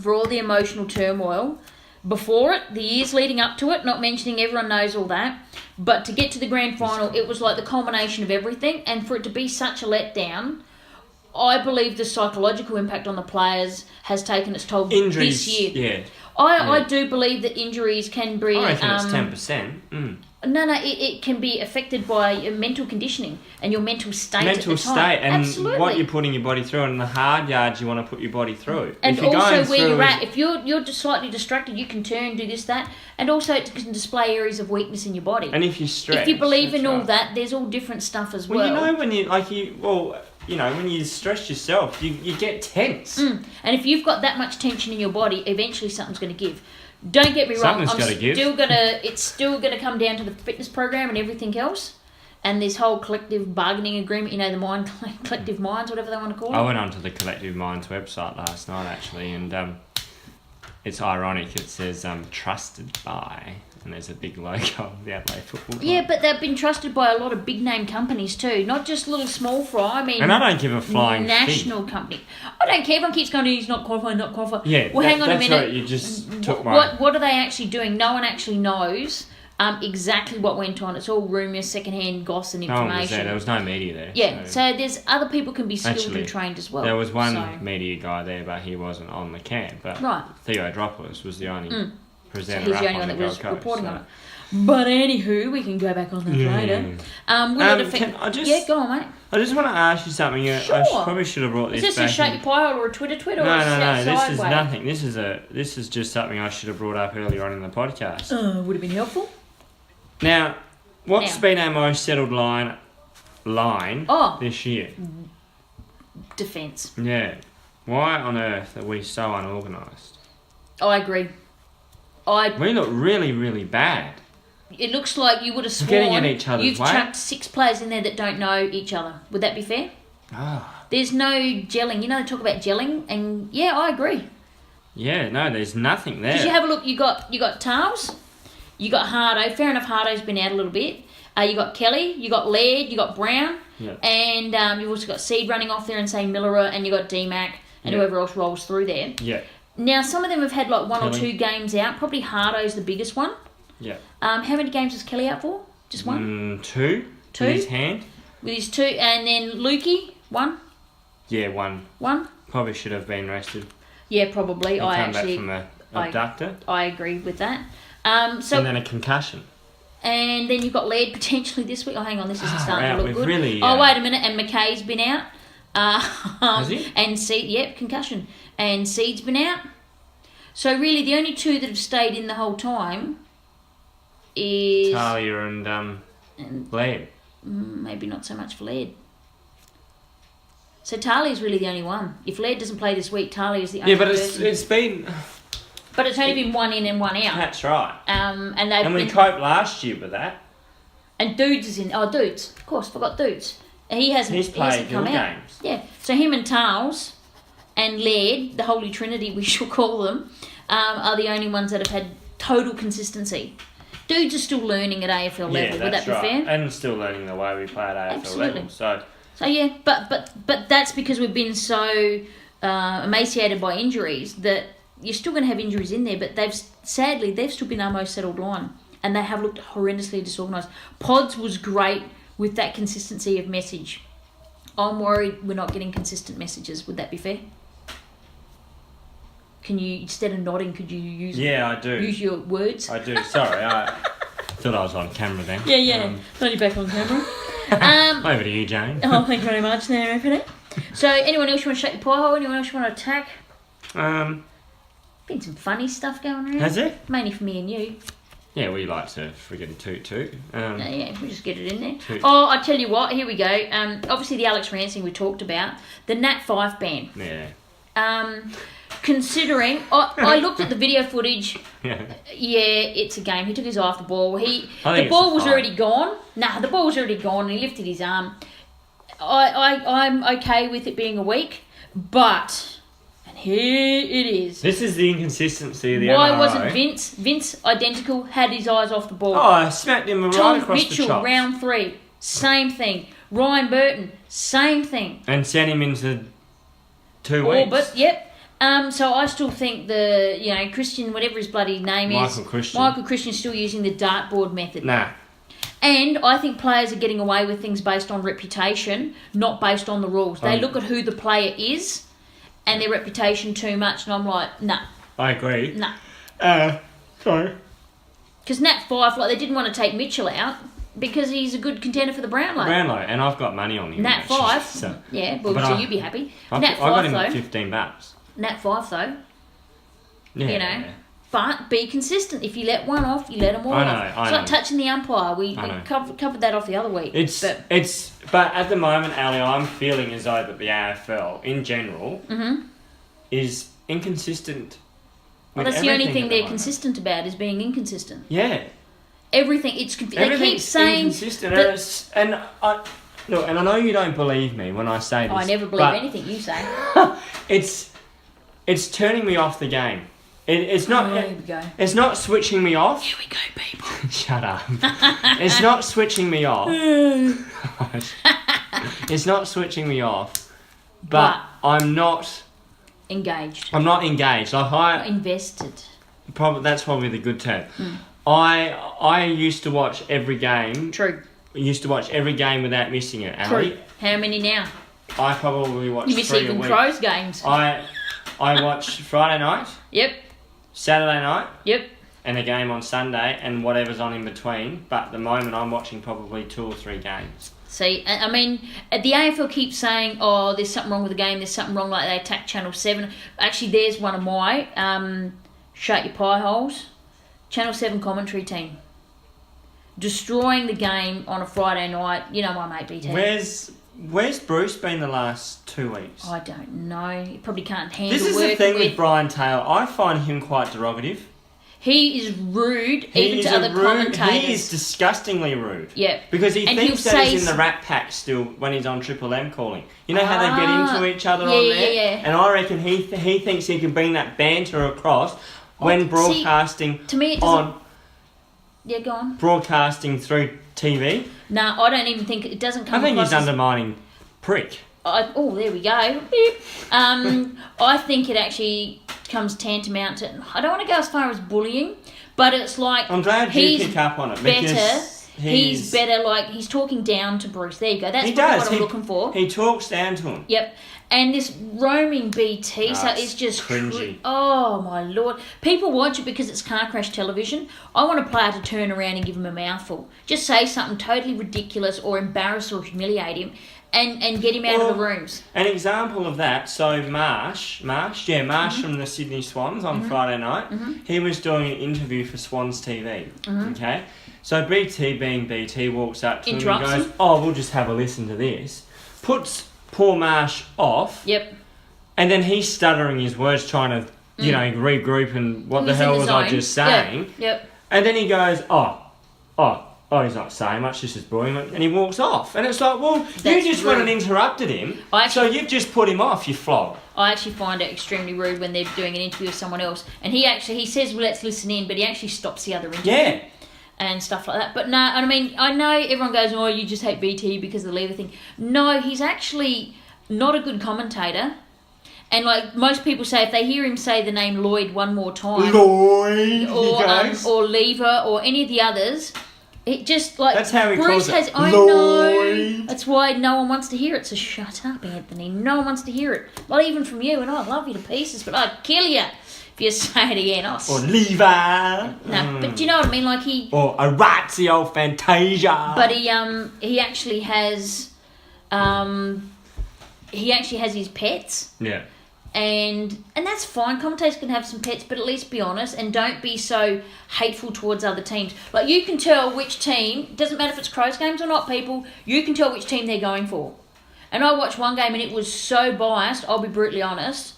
for all the emotional turmoil, before it, the years leading up to it, not mentioning everyone knows all that, but to get to the grand final, it was like the culmination of everything, and for it to be such a letdown, I believe the psychological impact on the players has taken its toll Injuries, this year. yeah. I do believe that injuries can be... I reckon it's 10%. No, it can be affected by your mental conditioning and your mental state at the time. And Absolutely. what you're putting your body through and the hard yards you want to put your body through. And if you're also going where through you're at. If you're just slightly distracted, you can turn, do this, that. And also it can display areas of weakness in your body. And if you're stressed... If you believe in all that, there's all different stuff as well. Well, you know when when you stress yourself, you get tense. And if you've got that much tension in your body, eventually something's going to give. Don't get me wrong. It's still gonna come down to the fitness program and everything else, and this whole collective bargaining agreement. You know, the collective minds, whatever they want to call it. I went onto the Collective Minds website last night actually, and it's ironic. It says trusted by, and there's a big logo of the Adelaide Football Club. Yeah, but they've been trusted by a lot of big name companies too, not just little small fry. I mean, and I don't give a flying national company. I don't care. Everyone keeps going, he's not qualified, not qualified. Yeah, well, hang on a minute. Right, you just took my... What are they actually doing? No one actually knows exactly what went on. It's all rumours, secondhand gossip and information. No one was there. There was no media there. Yeah, so there's other people can be skilled and trained as well. There was one media guy there, but he wasn't on the camp. But Theo Dropoulos was the only presenter. So he's the only one that was reporting on it. But anywho, we can go back on that later. Yeah, go on, mate. I just want to ask you something. Sure. I probably should have brought this Is this back. a shut your pie or a Twitter or No. a This is sideway? nothing. This is just something I should have brought up earlier on in the podcast. Would have been helpful. Now, what's been our most settled line this year? Defence. Yeah. Why on earth are we so unorganised? I agree. We look really, really bad. It looks like you would have sworn Getting in each other's you've way. chucked 6 players in there that don't know each other. Would that be fair? There's no gelling. You know, they talk about gelling, and yeah, I agree. Yeah, no, there's nothing there. Because you have a look, you got Towles, you got Hardo. Fair enough, Hardo's been out a little bit. You got Kelly, you got Laird, you got Brown, and you've also got Seed running off there and saying Miller, and you got D-Mac and whoever else rolls through there. Yeah. Now, some of them have had like one Kelly. or 2 games out. Probably Hardo's the biggest one. Yeah. How many games was Kelly out for? Just one? 2. 2? With his hand. With his 2. And then Lukey, 1? Yeah, 1. 1? Probably should have been rested. Yeah, probably. And come back from a abductor. I agree with that. And then a concussion. And then you've got Laird potentially this week. Oh, hang on, this isn't starting to look good. Really, wait a minute. And McKay's been out. Has he? And Seed, concussion. And Seed's been out. So really, the only 2 that have stayed in the whole time is Talia and Laird. Maybe not so much for Laird. So Talia's really the only one. If Laird doesn't play this week, Talia's the only person. It's been... But it's only been 1 in and 1 out. That's right. And we coped last year with that. And Dudes is in. Oh, Dudes. Of course, forgot Dudes. He's played come out. games. Yeah. So him and Towles and Laird, the Holy Trinity we shall call them, are the only ones that have had total consistency. Dudes are still learning at AFL level. Would that be fair? And still learning the way we play at AFL Absolutely. level. So yeah, but that's because we've been so emaciated by injuries that you're still going to have injuries in there. But they've still been our most settled line, and they have looked horrendously disorganised. Pods was great with that consistency of message. I'm worried we're not getting consistent messages. Would that be fair? Can you, instead of nodding, could you use I do. Use your words? I do. Sorry, I thought I was on camera then. Yeah. Thought you back on camera. Over to you, Jane. Oh, thank you very much there, Anthony. So, anyone else you want to shut your pie hole? Anyone else you want to attack? Been some funny stuff going around. Has it? Mainly for me and you. Yeah, we like to friggin' toot toot. Yeah, we just get it in there. Toot. Oh, I tell you what, here we go. Obviously the Alex Ransing we talked about. The Nat Fyfe ban. Yeah. Considering, I looked at the video footage. Yeah. Yeah, it's a game. He took his eye off the ball. The it's ball a was fine. already gone. The ball was already gone. And he lifted his arm. I'm okay with it being a week, but and here it is. This is the inconsistency of the Why NRL. wasn't Vince identical? Had his eyes off the ball. Oh, I smacked him right Tom across Mitchell, the chops. round 3, same thing. Ryan Burton, same thing. And sent him into 2 weeks. But yep. So I still think Christian, whatever his bloody name is, Michael Christian's still using the dartboard method. Nah. And I think players are getting away with things based on reputation, not based on the rules. They look at who the player is and their reputation too much, and I'm like, nah. I agree. Nah. Sorry. Because Nat Fyfe, they didn't want to take Mitchell out because he's a good contender for the Brownlow. And I've got money on him. Nat actually, Fyfe, so. yeah, you'd be happy. I Nat got him Fyfe, at though. $15. Nat Fyfe, though. Yeah. But be consistent. If you let one off, you let them all off. It's like touching the umpire. We covered that off the other week. But at the moment, Ali, I'm feeling as though that the AFL in general is inconsistent. Well, that's the only thing they're consistent about is being inconsistent. Yeah. Everything they keep saying inconsistent, and I know you don't believe me when I say this. I never believe anything you say. It's turning me off the game. It's not. Here we go. It's not switching me off. Here we go, people. Shut up. It's not switching me off. It's not switching me off. But I'm not engaged. I'm not engaged. Not invested. That's probably the good term. I used to watch every game. True. I used to watch every game without missing it. Ali. True. How many now? I probably watched 3 You miss a even week. Crows games. I watched Friday night. Yep. Saturday night. Yep. and a game on Sunday and whatever's on in between. But at the moment, I'm watching probably 2 or 3 games. See, I mean, the AFL keeps saying, oh, there's something wrong with the game, there's something wrong, like they attack Channel 7. Actually, there's one of my, shut your pie holes, Channel 7 commentary team. Destroying the game on a Friday night, you know my mate BT. Where's Bruce been the last 2 weeks? I don't know, he probably can't handle This is the thing with Brian Taylor, I find him quite derogative. He is rude, even to other commentators. He is disgustingly rude. Yeah. Because he And thinks he'll that say he's in the Rat Pack still when he's on Triple M calling. You know how they get into each other on there? Yeah. And I reckon he thinks he can bring that banter across when broadcasting to me it doesn't. Yeah, go on. Broadcasting through TV. No, I don't even think it doesn't come. I think across he's undermining Prick. There we go. Beep. I think it actually comes tantamount to. I don't want to go as far as bullying, but it's like I'm glad you pick up on it because he's better. Like he's talking down to Bruce. There you go. That's what I'm looking for. He talks down to him. Yep. And this roaming BT, so it's just cringy. Oh my lord! People watch it because it's car crash television. I want a player to turn around and give him a mouthful. Just say something totally ridiculous or embarrass or humiliate him, and get him out of the rooms. An example of that. So Marsh from the Sydney Swans on Friday night. He was doing an interview for Swans TV. Okay, so BT being BT walks up to him and goes, "Oh, we'll just have a listen to this." Puts poor Marsh off. Yep. And then he's stuttering his words, trying to, regroup and what the hell was I just saying? Yep. And then he goes, oh, he's not saying much, this is boring. And he walks off. And it's like, well, you just went and interrupted him, so you've just put him off, you flog. I actually find it extremely rude when they're doing an interview with someone else. And he says, well, let's listen in, but he actually stops the other interview. Yeah. And stuff like that. But no, I mean, I know everyone goes, oh, you just hate BT because of the Lever thing. No, he's actually not a good commentator. And like most people say, if they hear him say the name Lloyd one more time, Lloyd, or Lever, or any of the others, it just like that's how he Bruce calls it. I know. That's why no one wants to hear it. So shut up, Anthony. No one wants to hear it. Not even from you. And I love you to pieces, but I'd kill you if you say it again. Or Lever. No, but do you know what I mean? Like he. Or Orazio Fantasia. But he actually has. He actually has his pets. Yeah. And that's fine. Commentators can have some pets, but at least be honest and don't be so hateful towards other teams. Like you can tell which team, doesn't matter if it's Crows games or not, people, you can tell which team they're going for. And I watched one game and it was so biased, I'll be brutally honest.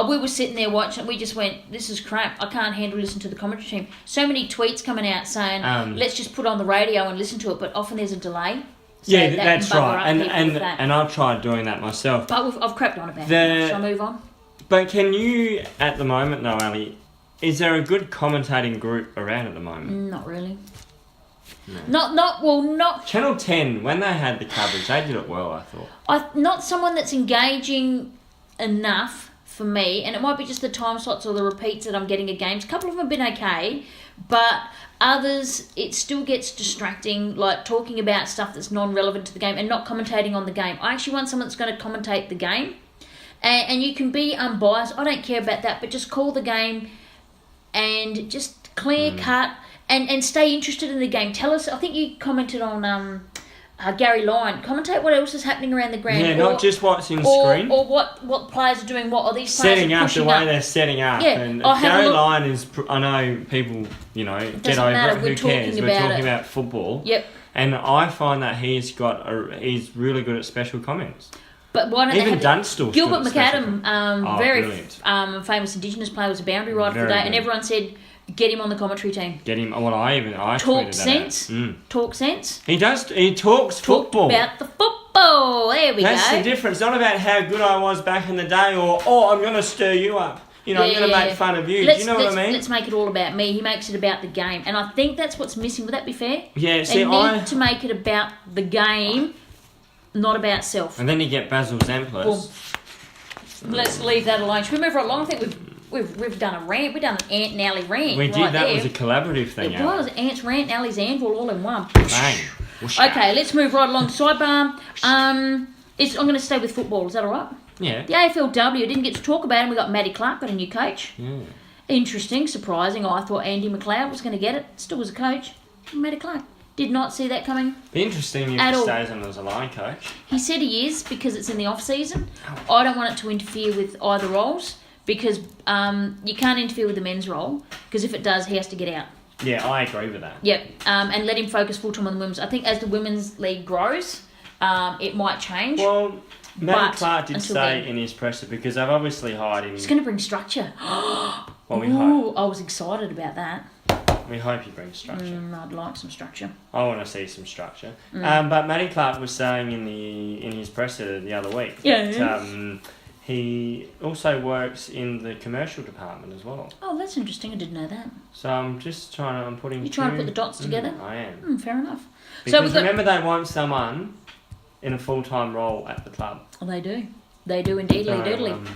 We were sitting there watching, we just went, this is crap. I can't handle listening to the commentary team. So many tweets coming out saying, let's just put on the radio and listen to it, but often there's a delay. So yeah, that's right. And I've tried doing that myself. But I've crapped on about it. Shall I move on? But can you, at the moment though, Ali, is there a good commentating group around at the moment? Not really. No. Not... Channel 10, when they had the coverage, they did it well, I thought. Not someone that's engaging enough for me, and it might be just the time slots or the repeats that I'm getting at games. A couple of them have been okay, but others, it still gets distracting, like talking about stuff that's non-relevant to the game and not commentating on the game. I actually want someone that's going to commentate the game, and you can be unbiased. I don't care about that, but just call the game and just clear cut and stay interested in the game. Tell us, I think you commented on Gary Lyon, commentate what else is happening around the ground. Yeah, not just what's in screen. Or what players are doing, what are these players setting up, the way they're setting up. Yeah, and Gary Lyon is, I know people, get over it, who cares? We're talking about football. Yep. And I find that he's really good at special comments. But why don't even Dunstall? Gilbert McAdam, very famous Indigenous player, was a boundary rider for the day, and everyone said, get him on the commentary team. Get him. Well, I talk tweeted sense. That out. Talk sense. He does. He talks football. About the football. There we go. That's the difference. Not about how good I was back in the day, or I'm going to stir you up. I'm going to make fun of you. Do you know what I mean? Let's make it all about me. He makes it about the game, and I think that's what's missing. Would that be fair? Yeah. They need to make it about the game, not about self. And then you get Basil Zemplis. Well, let's leave that alone. Should we move right along? I think we've done a rant. We've done an Ant and Ally rant. We did. Right that there. was a collaborative thing. It was Ant's rant, Ally's anvil, all in one. Bang. Okay, let's move right along. Sidebar. I'm going to stay with football. Is that all right? Yeah. The AFLW didn't get to talk about it. We got Matty Clark, got a new coach. Yeah. Interesting, surprising. I thought Andy McLeod was going to get it. Still was a coach. Matty Clark. Did not see that coming. Be interesting if At he all. stays on as a line coach. He said he is because it's in the off-season. I don't want it to interfere with either roles because you can't interfere with the men's role because if it does, he has to get out. Yeah, I agree with that. Yep, and let him focus full-time on the women's. I think as the women's league grows, it might change. Well, Matty But Clark did until say then- in his presser because they've obviously hired him. It's going to bring structure. Well, we Ooh, hope. I was excited about that. We hope he brings structure. I'd like some structure. I want to see some structure. But Matty Clark was saying in his presser the other week that he also works in the commercial department as well. Oh, that's interesting. I didn't know that. So I'm putting. You're trying to put the dots together? I am. Fair enough. Because we've got- remember, they want someone in a full-time role at the club. Oh, they do. They do indeed. Doodly.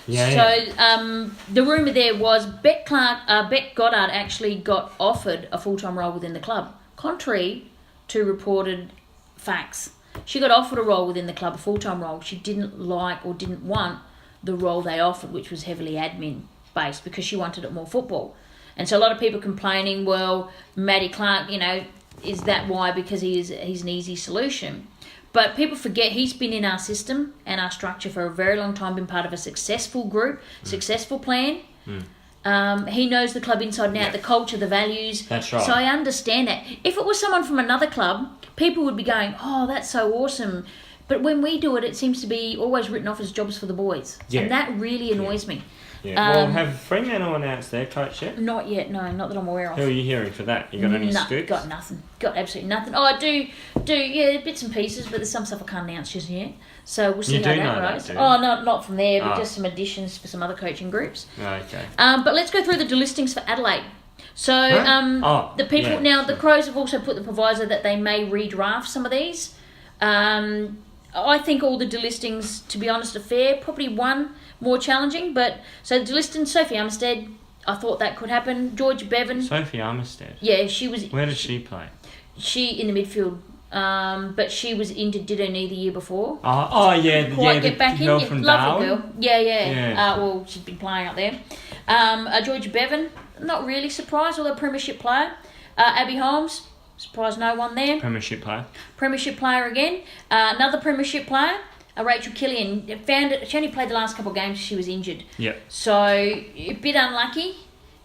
Yeah. So the rumour there was Beck Goddard actually got offered a full-time role within the club, contrary to reported facts. She got offered a role within the club, a full-time role. She didn't like or didn't want the role they offered, which was heavily admin-based, because she wanted it more football. And so a lot of people complaining, well, Matty Clark, is that why? Because he's an easy solution. But people forget he's been in our system and our structure for a very long time, been part of a successful group, successful plan. He knows the club inside and out, the culture, the values. That's right. So I understand that. If it was someone from another club, people would be going, oh, that's so awesome. But when we do it, it seems to be always written off as jobs for the boys. Yeah. And that really annoys me. Yeah. Well, have Fremantle announced their coach yet? Not yet, no, not that I'm aware of. Who are you hearing for that? You got any scoops? Got nothing. Got absolutely nothing. Oh, I do, yeah, bits and pieces, but there's some stuff I can't announce just yet. So we'll see You how do that know that, goes. do you? Oh, not from there, but Ah. just some additions for some other coaching groups. Okay. But let's go through the delistings for Adelaide. So the people yeah. now the Crows have also put the proviso that they may redraft some of these. I think all the delistings, to be honest, are fair. Probably one more challenging, but so the delisting Sophie Armstead, I thought that could happen. George Bevan, Sophie Armistead. yeah, she was. Where does she play? She in the midfield, but she was injured. Did her knee the year before. Yeah, Quite the get back in. girl Yeah, from lovely Darwin. girl. Yeah. Yeah. Well, she's been playing up there. George Bevan, not really surprised, although premiership player. Abby Holmes, surprised no one there. Premiership player. Premiership player again. Another premiership player, Rachel Killian. She only played the last couple of games. She was injured. Yep. So a bit unlucky.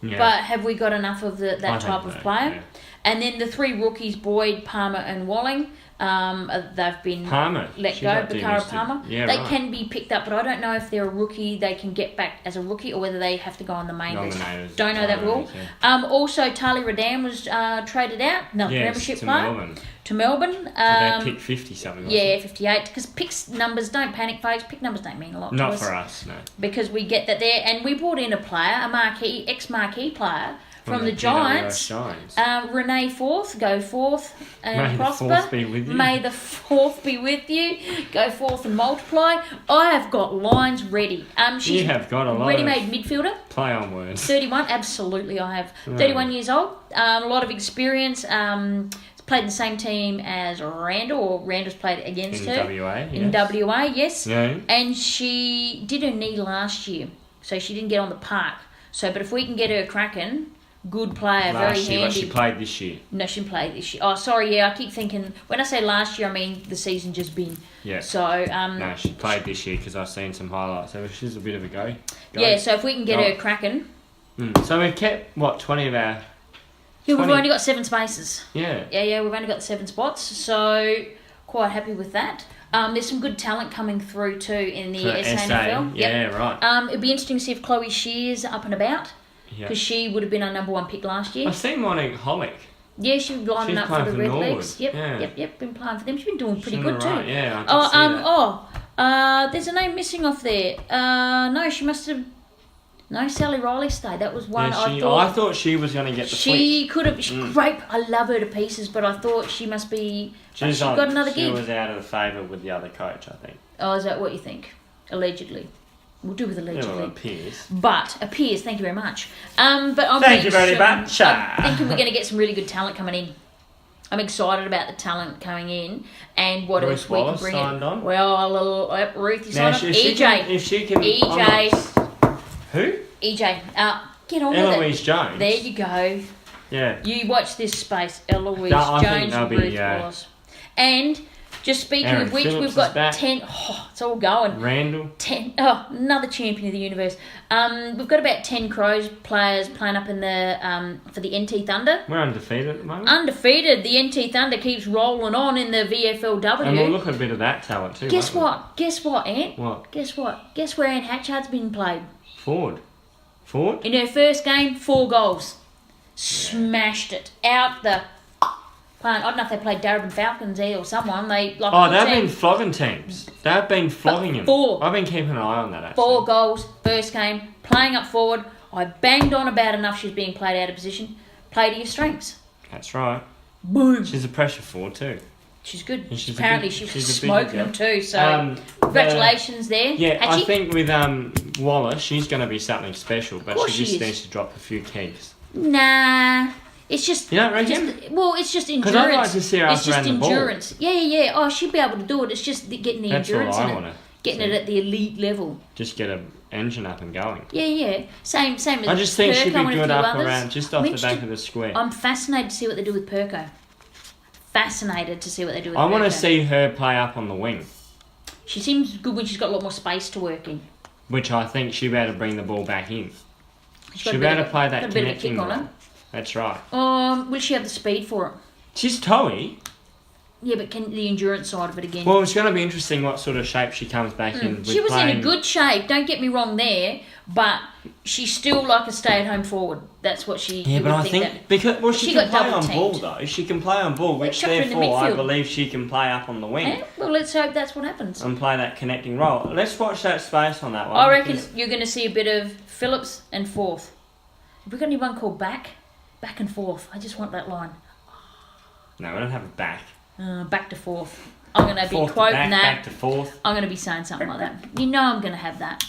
Yeah. But have we got enough of that I type think of so, player? yeah. And then the three rookies, Boyd, Palmer and Walling, they've been Palmer. let She's go. not Bakara delisted. Palmer. Yeah, they right. can be picked up, but I don't know if they're a rookie, they can get back as a rookie or whether they have to go on the main list. Nominated. Don't know that rule. Also, Tali Radan was traded out, another Yes, premiership to player. Melbourne. To Melbourne. So they picked 50 something. wasn't Yeah, it? 58. Because picks numbers, don't panic, folks. Pick numbers don't mean a lot to Not us. for us, no. Because we get that there. And we brought in a player, ex-marquee player from the GWS Giants. Giants. Renee Forth, go forth and May the prosper. fourth be with you. May the fourth be with you. Go forth and multiply. I have got lines ready. She's You have got a lot ready-made of midfielder. play on words. 31, absolutely I have. 31 years old, a lot of experience. Played in the same team as Randall, or Randall's played against In her. WA, In yes. WA, yes. Yeah. And she did her knee last year, so she didn't get on the park. So, but if we can get her cracking, good player, very Last year, but handy. she played this year. No, she didn't play this year. Oh, sorry, yeah, I keep thinking, when I say last year, I mean the season just been. Yeah. So, No, she played this year because I've seen some highlights. So she's a bit of a go. yeah, so if we can get Go. her cracking. So we've kept, 20 of our... Yeah, we've 20. only got 7 spaces. Yeah. Yeah, we've only got the 7 spots, so quite happy with that. There's some good talent coming through too in the For SANFL. Yeah, right. It'd be interesting to see if Chloe Shear's up and about, Yeah. because she would have been our number 1 pick last year. I've seen Monique Hollick. Yeah, she was lining She's up for the playing for Red Norwood. Legs. Yep, Yeah. been playing for them. She's been doing pretty She's good right, too. yeah, I can see that. There's a name missing off there. No, she must have. No, Sally Riley stayed. That was one I thought. I thought she was going to get the She could have. She's great. I love her to pieces, but I thought she must be. She got another She gig. was out of the favour with the other coach, I think. Oh, is that what you think? Allegedly. We'll do with Yeah, allegedly. well, it appears. But appears. Thank you very much. But I'm Thank you really very much. I'm thinking we're going to get some really good talent coming in. I'm excited about the talent coming in and what Bruce else we can Wallace bring signed in. on? Well, Ruthie Now, signed on. if she can... EJ. I'm not- Who? EJ. Get on with Eloise it. Jones. There you go. Yeah. You watch this space, Eloise I think Jones, that'll be, Ruth Wallace. And just speaking Aaron of which, Phillips we've got is back. 10. Oh, it's all going. Randall. 10. Oh, another champion of the universe. We've got about 10 Crows players playing up in the for the NT Thunder. We're undefeated at the moment. Undefeated. The NT Thunder keeps rolling on in the VFLW. And we'll look at a bit of that talent too. Guess won't what? Guess what, Ant? What? Guess what? Guess where Anne Hatchard's been played? we? Ford? In her first game, 4 goals. Smashed it out the. I don't know if they played Darabin Falcons there or someone. They've been flogging teams. They've been flogging them. 4. I've been keeping an eye on that actually. 4 goals, first game, playing up forward. I banged on about enough she's being played out of position. Play to your strengths. That's right. Boom. She's a pressure forward too. She's good. And she's a Apparently big- she was she's a big smoking girl. them too, so congratulations there. Yeah, Hatchy? I think with Wallace, she's going to be something special, but Course she just she is. needs to drop a few keys. Nah. It's just... You don't reckon? It's just endurance. Because I'd like to see her It's up just around the ball. endurance. Yeah. Oh, she'll be able to do it. It's just getting the That's all endurance I in it. wanna Getting see. it at the elite level. Just get an engine up and going. Yeah. Same as I just think she'd be Perko and a good few up others. around, just off I'm the back interested- of the square. I'm fascinated to see what they do with Perko. Fascinated to see what they do with I Perko. want to see her play up on the wing, She seems good when she's got a lot more space to work in. which I think she'll be able to bring the ball back in. She's got She'll a be bit able of to play got that a bit of a connecting kick on role. her. That's right. Will she have the speed for it? She's toey. Yeah, but can the endurance side of it again? Well, it's going to be interesting what sort of shape she comes back in. With She was in playing. a good shape, don't get me wrong there, but she's still like a stay-at-home forward. That's what she... Yeah, you but would I think that- because She she got can play double on ball teamed. though. She can play on ball, which chuck her in the therefore I midfield. believe she can play up on the wing Yeah, well, let's hope that's what happens. and play that connecting role. Let's watch that space on that one. I reckon because- you're going to see a bit of Phillips and Forth. Have we got anyone called Back and Forth? I just want that line. No, we don't have a back. Back to Forth. I'm going to be Fourth to quoting back, that. back to fourth. I'm going to be saying something like that. You know I'm going to have that.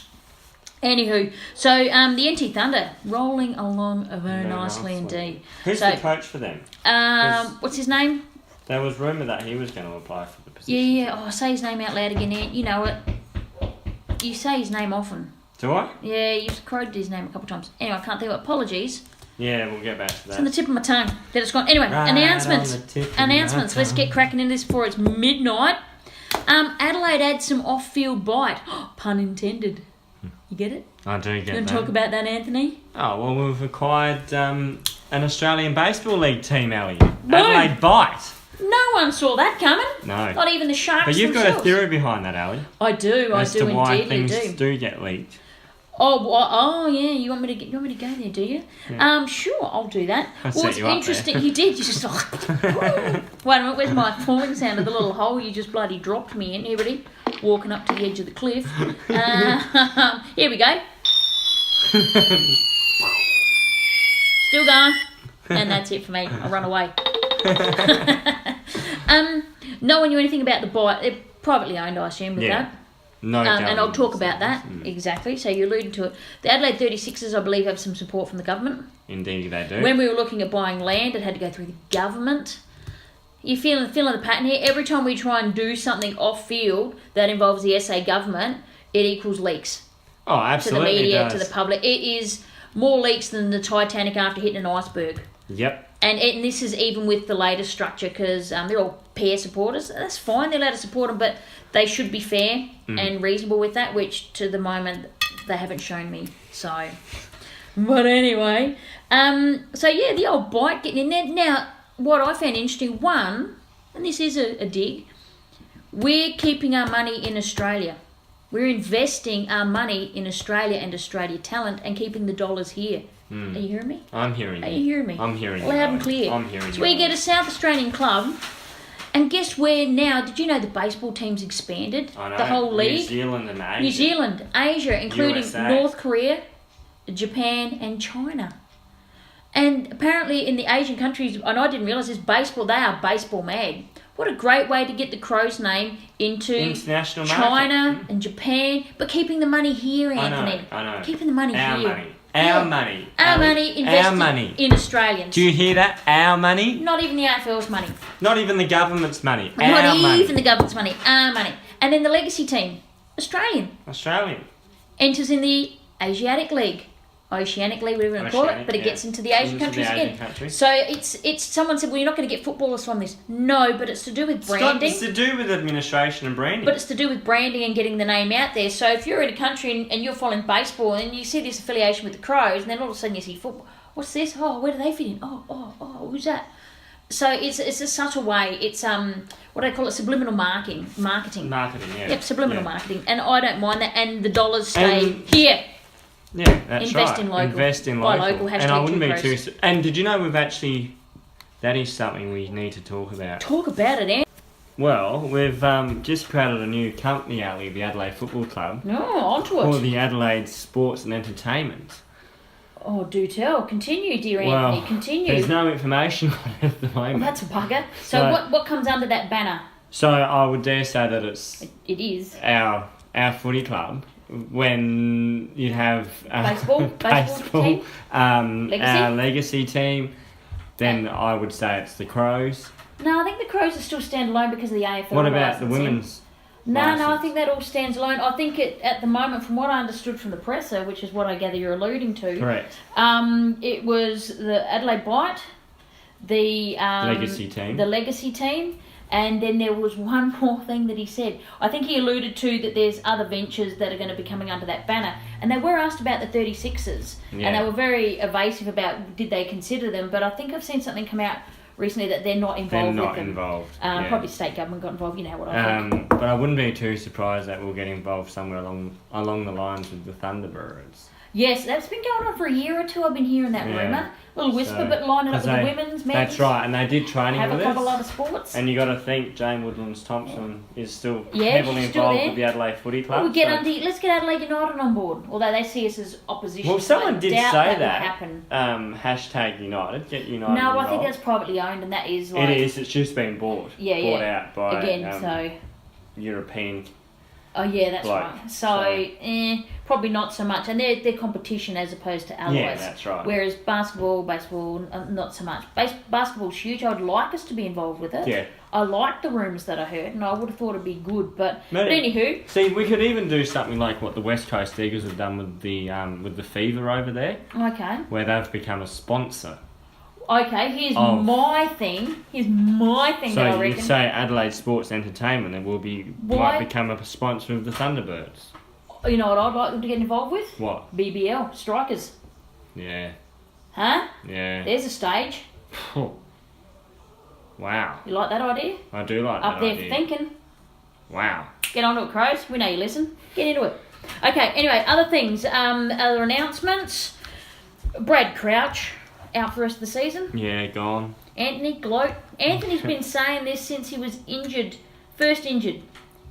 Anywho, so the NT Thunder rolling along very nicely indeed. Who's So, the coach for them? what's his name? There was rumour that he was going to apply for the position. Yeah. Oh, say his name out loud again, Ant. You know it. You say his name often. Do I? Yeah, you've quoted his name a couple of times. Anyway, I can't think of it. Apologies. Yeah, we'll get back to It's on the that. tip of my tongue. That it's gone. Anyway, Right announcements. on the tip of my Announcements. Let's get tongue. cracking into this before it's midnight. Adelaide had some off-field bite. Pun intended. You get it? I do You get want that. to talk about that, Anthony? Oh, well, we've acquired an Australian Baseball League team, Ellie. Adelaide Bite. No one saw that coming. No. Not even the Sharks But you've got themselves. a theory behind that, Ali, I do. as I do to why indeed. things do get leaked. Oh, yeah. You want me to go there? Do you? Sure. I'll do that. I Well, set it's you up interesting. there. You did. You just like. Wait a minute. Where's my falling sound of the little hole you just bloody dropped me in? Everybody walking up to the edge of the cliff. Here we go. Still going. And that's it for me. I'll run away. No one knew anything about the bite. They're privately owned, I assume, with Yeah. that. No And I'll talk government about that. incentives. Exactly. So you alluded to it. The Adelaide 36ers, I believe, have some support from the government. Indeed they do. When we were looking at buying land, it had to go through the government. You feeling the pattern here? Every time we try and do something off-field that involves the SA government, it equals leaks Oh, to the absolutely media, does. to the public. It is more leaks than the Titanic after hitting an iceberg. Yep. And this is even with the latest structure because they're all pair supporters. That's fine. They're allowed to support them, but they should be fair and reasonable with that, which to the moment they haven't shown me. So, but anyway, so yeah, the old bite getting in there. Now, what I found interesting, one, and this is a dig, we're keeping our money in Australia. We're investing our money in Australia and Australia talent and keeping the dollars here. Are you hearing me? I'm hearing Are you. you hearing me? I'm hearing you. Loud and Ali. clear. I'm hearing So you. we Ali. get a South Australian club, and guess where now? Did you know the baseball team's expanded? I know. The whole New league? Zealand and Asia. New Zealand, Asia, including USA. North Korea, Japan, and China. And apparently in the Asian countries, and I didn't realise this, baseball, they are baseball mad. What a great way to get the Crows name into International China market. and Japan, but keeping the money here, Anthony. I know. Keeping the money Our here. money. Yeah. Our money. Our Ali. money invested Our money. in Australians. Do you hear that? Our money. Not even the AFL's money. Not even the government's money. Not Our money. even the government's money. Our money. And then the legacy team, Australian, Australian. enters in the Asiatic League. oceanically, whatever you want to call it, but it gets into the Asian countries again. So it's someone said, well, you're not going to get footballers from this. No, but it's to do with branding. It's to do with administration and branding. But it's to do with branding and getting the name out there. So if you're in a country and you're following baseball and you see this affiliation with the Crows, and then all of a sudden you see football, what's this? Oh, where do they fit in? Oh, who's that? So it's a subtle way. It's what do they call it? Subliminal marketing. Marketing, yeah. Yep, subliminal marketing, and I don't mind that. And the dollars stay here. Yeah, that's Invest right. in local. Invest in Buy local. local. And I wouldn't be TwoCrows. too. And did you know we've actually? That is something we need to talk about. Talk about it, Anne. Well, we've just created a new company, Ali, the Adelaide Football Club, Oh, onto it. called the Adelaide Sports and Entertainment. Oh, do tell. Continue, dear Well, Anthony. Continue. There's no information on it at the moment. Well, that's a bugger. So what comes under that banner? So I would dare say that it's It is. our footy club. When you have Baseball team? Legacy? our legacy team, then I would say it's the Crows. No, I think the Crows are still standalone because of the AFLW. What about the licensing. women's? No, I license? think that all stands alone. I think at the moment, from what I understood from the presser, which is what I gather you're alluding to, Correct. it was the Adelaide Bite, the legacy team, and then there was one more thing that he said. I think he alluded to that there's other ventures that are going to be coming under that banner, and they were asked about the 36ers, and they were very evasive about did they consider them. But I think I've seen something come out recently that they're not involved with them. Probably state government got involved, you know what I think. But I wouldn't be too surprised that we'll get involved somewhere along the lines with the Thunderbirds. Yes, that's been going on for a year or two. I've been hearing that rumour. Little whisper, but line it up with the women's, men. That's right, and they did training with us. Have a couple other sports. And you got to think Jane Woodlands-Thompson is still she's heavily still involved there. with the Adelaide Footy Club. Well, let's get Adelaide United on board, although they see us as opposition. Well, someone did doubt say will that. happen. Hashtag United, get United No, involved. I think that's privately owned, and that is like... It is, it's just been bought out by again, European. Oh yeah, that's bloke. right. So, probably not so much, and they're competition as opposed to allies. Yeah, that's right. Whereas baseball, not so much. Basketball's huge. I'd like us to be involved with it. Yeah. I like the rumours that I heard, and I would have thought it'd be good. But anywho, see, we could even do something like what the West Coast Eagles have done with the Fever over there. Okay. Where they've become a sponsor. Okay, here's my thing. That I reckon. So you'd say Adelaide Sports Entertainment, and might become a sponsor of the Thunderbirds. You know what I'd like them to get involved with? What? BBL strikers. Yeah. Huh? Yeah. There's a stage. Wow. You like that idea? I do like Up that there idea. for thinking. Wow. Get onto it, Crows. We know you listen. Get into it. Okay, anyway, other things. Other announcements. Brad Crouch out for the rest of the season. Yeah, gone. Anthony Gloat. Anthony's been saying this since he was injured. First injured.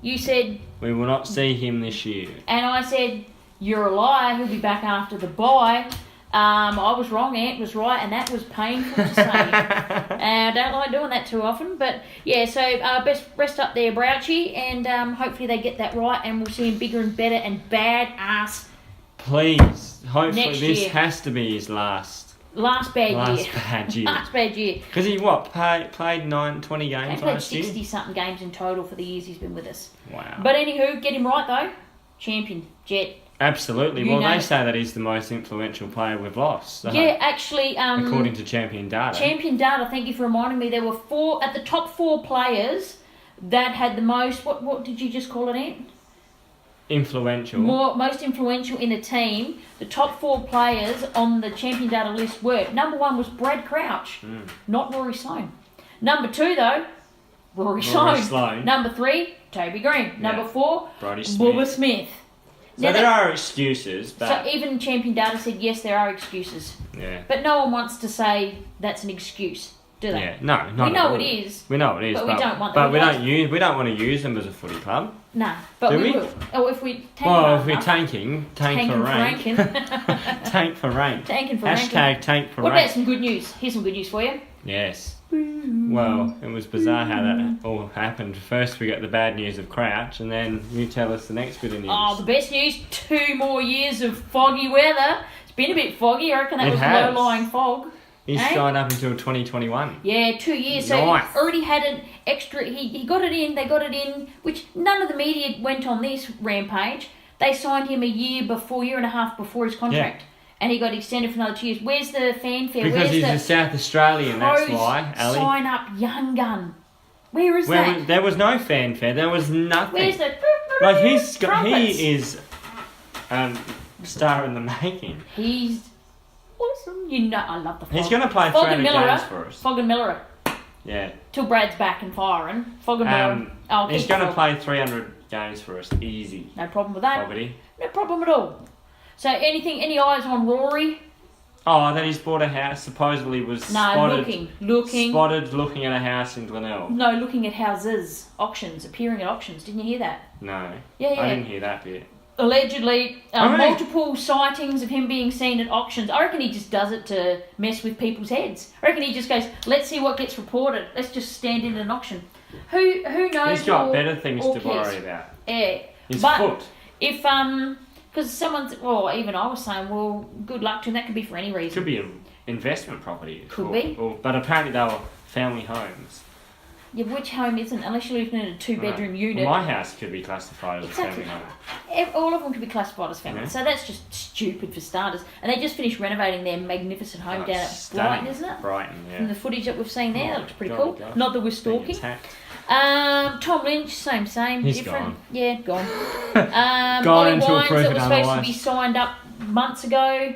You said... We will not see him this year. And I said, you're a liar. He'll be back after the bye. I was wrong. Ant was right, and that was painful to say. I don't like doing that too often. But, yeah, so best rest up there, Brouchy, and hopefully they get that right, and we'll see him bigger and better and bad-ass Please. Hopefully next this year. has to be his last bad year. Last bad year. Because he, played 20 games He played last year? 60-something games in total for the years he's been with us. Wow. But anywho, get him right, though. Champion. Jet. Absolutely. You Well, know. they say that he's the most influential player we've lost. So, Yeah, actually... according to Champion Data. Champion Data, thank you for reminding me, there were at the top 4 players that had the most... What did you just call it, Ant? Influential. Most influential in a team. The top 4 players on the Champion Data list were... Number 1 was Brad Crouch, not Rory Sloane. Number 2, though, Rory Sloane. Number 3, Toby Green. Number 4, Brodie Smith. Bubba Smith. So Now there are excuses, but... So even Champion Data said, yes, there are excuses. Yeah. But no one wants to say that's an excuse, do they? Yeah, no, not We at know all. it is. We know it is, but we don't want but them. we don't want to use them as a footy club. No, but Do we we? will. Oh, if we tank Well, it if we're enough. tank for rank. Tank for rank. Tanking for Hashtag ranking. tank for What rank. about some good news? Here's some good news for you. Yes. Well, it was bizarre how that all happened. First we got the bad news of Crouch, and then you tell us the next bit of news. Oh, the best news, 2 more years of foggy weather. It's been a bit foggy. I reckon that It was has. low-lying fog. He's eh? signed up until 2021. Yeah, 2 years. So Nice. he already had an extra... He got it in, they got it in, which none of the media went on this rampage. They signed him a year and a half before his contract. and he got extended for another 2 years. Where's the fanfare? Because Where's he's the a South Australian, that's Crows why, Ali. sign up young gun? Where is that? There was no fanfare. There was nothing. Where's the Like trumpets? he is star in the making. He's awesome. You know, I love the Fog. He's going to play Fog and 300 Miller. games for us. Fog and Miller. Yeah. Till Brad's back and firing. Fog and Miller. Oh, He's keep going to Fog. play 300 games for us. Easy. No problem with that. Poverty. No problem at all. So any eyes on Rory? Oh, that he's bought a house. Supposedly was No, spotted. looking. Spotted looking at a house in Glenelg. No, looking at houses, auctions, appearing at auctions. Didn't you hear that? No. Yeah. I didn't hear that bit. Allegedly, Alright. multiple sightings of him being seen at auctions. I reckon he just does it to mess with people's heads. I reckon he just goes, let's see what gets reported. Let's just stand in an auction. Who knows? He's got or- better things or to cares? worry about. Yeah. His but foot. if because someone's, well, even I was saying, well, good luck to him. That could be for any reason. Could be an investment property. Could be. But apparently they were family homes. Yeah, which home isn't? Unless you're living in a two-bedroom unit. Well, my house could be classified as Exactly. a family home. All of them could be classified as family. Yeah. So that's just stupid for starters. And they just finished renovating their magnificent home Oh, down at stunning. Brighton, isn't it? Brighton, From yeah. the footage that we've seen there, that looks pretty God, cool. God. Not that we're Being stalking. attacked. Tom Lynch, same, He's different. gone. Yeah, gone. Gone Ollie until Wines, proven that was supposed to otherwise. be signed up months ago,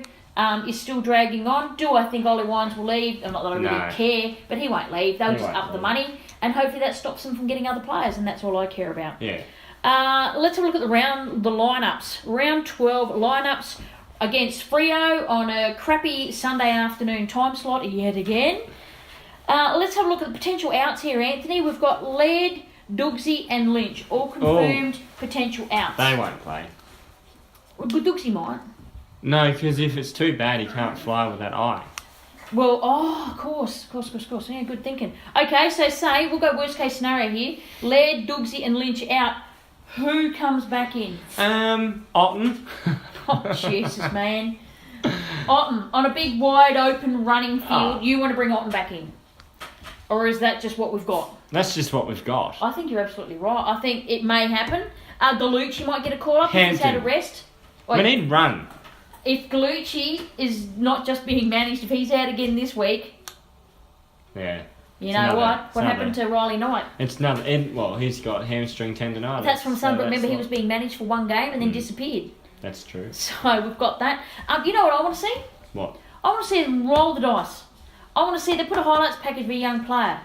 is still dragging on. Do I think Ollie Wines will leave? Not that I really No. care, but he won't leave. They'll He just won't up the leave. money, and hopefully that stops them from getting other players, and that's all I care about. Yeah. Let's have a look at the lineups. Round 12 lineups against Freo on a crappy Sunday afternoon time slot yet again. Let's have a look at the potential outs here, Anthony. We've got Laird, Dougsy and Lynch, all confirmed potential outs. They won't play. Well, Dougsy might. No, because if it's too bad, he can't fly with that eye. Well, of course. Yeah, good thinking. Okay, so say, we'll go worst case scenario here. Laird, Dougsy and Lynch out. Who comes back in? Otten. Oh, Jesus, man. Otten, on a big, wide open running field, you want to bring Otten back in? Or is that just what we've got? That's just what we've got. I think you're absolutely right. I think it may happen. Gallucci might get a call up if he's had a Hampton. rest. We need run. If Gallucci is not just being managed, if he's out again this week, Yeah. you It's know another- what? it's What another- happened to Riley Knight? It's another. Well, he's got hamstring tendonitis. That's from so Sun, but that's remember he not- was being managed for one game and then disappeared. That's true. So we've got that. You know what I want to see? What? I want to see them roll the dice. I want to see they put a highlights package for a young player.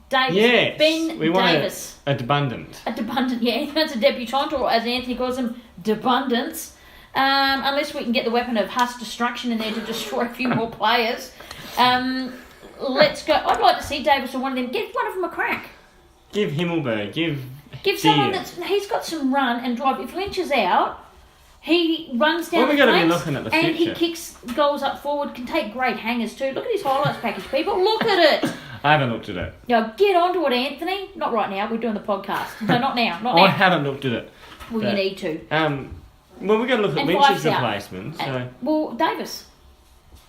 Davis. Yes. Ben we want Davis. a abundant. A debundant, yeah. That's a debutante, or as Anthony calls them, debundants. Unless we can get the weapon of Huss destruction in there to destroy a few more players. Let's go. I'd like to see Davis or one of them. Give one of them a crack. Give Himmelberg. Give Someone Deere. he's got some run and drive. If Lynch is out, he runs down Well, we the gotta be flanks looking at the and he future. kicks goals up forward. Can take great hangers too. Look at his highlights package, people. Look at it. I haven't looked at it. Now get onto it, Anthony. Not right now. We're doing the podcast. No, not now. Not I now. haven't looked at it. Well, you but- need to. Well, we're going to look at And Lynch's Fyfe's out. replacement. So, Well, Davis.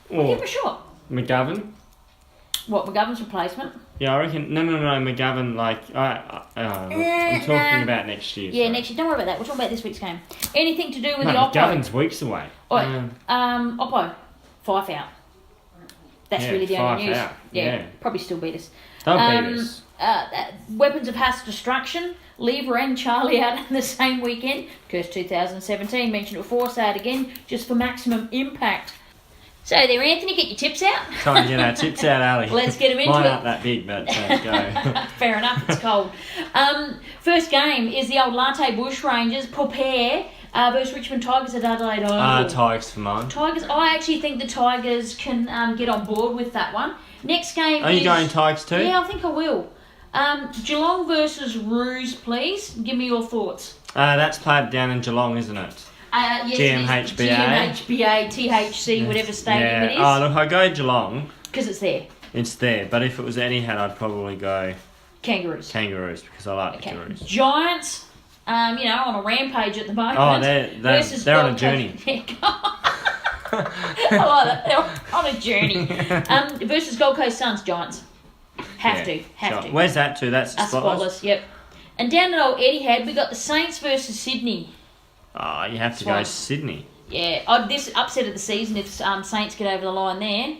Give him or a shot. McGovern. What, McGovern's replacement? Yeah, I reckon. No, McGovern. Like, I'm talking about next year. Yeah, so. next year. Don't worry about that. We're talking about this week's game. Anything to do with No, the Oppo? McGovern's weeks away. Oi, Oppo. Fyfe out. That's Yeah, really the only Fyfe news. out. Yeah, Yeah. probably still beat us. They'll beat us. Weapons of Mass Destruction, Lever and Charlie out in the same weekend. Curse 2017, mentioned it before, say it again, just for maximum impact. So there, Anthony, get your tips out. Time to get our tips out, Ali. Let's get 'em into Mine it. aren't that big, but go. Fair enough, it's cold. First game is the old Latte Bush Rangers, Popare, versus Richmond Tigers at Adelaide. Tigers for mine. Tigers, I actually think the Tigers can get on board with that one. Next game Are you going Tigers too? Yeah, I think I will. Geelong versus Roos, please. Give me your thoughts. That's played down in Geelong, isn't it? Yes, GMHBA. GMHBA, THC, whatever stadium it is. Oh, look, I go Geelong. Because it's there. It's there, but if it was Etihad, I'd probably go Kangaroos. Kangaroos because I like the Okay. Kangaroos. Giants, on a rampage at the moment. Oh, they're on a Gold journey. Coast- I like that. They're on a journey. Versus Gold Coast Suns, Giants. Have to. Where's that to? That's Spotless, spotless. yep. And down at old Etihad, we got the Saints versus Sydney. Oh, you have to Swan. go Sydney. Yeah, this upset of the season if Saints get over the line there.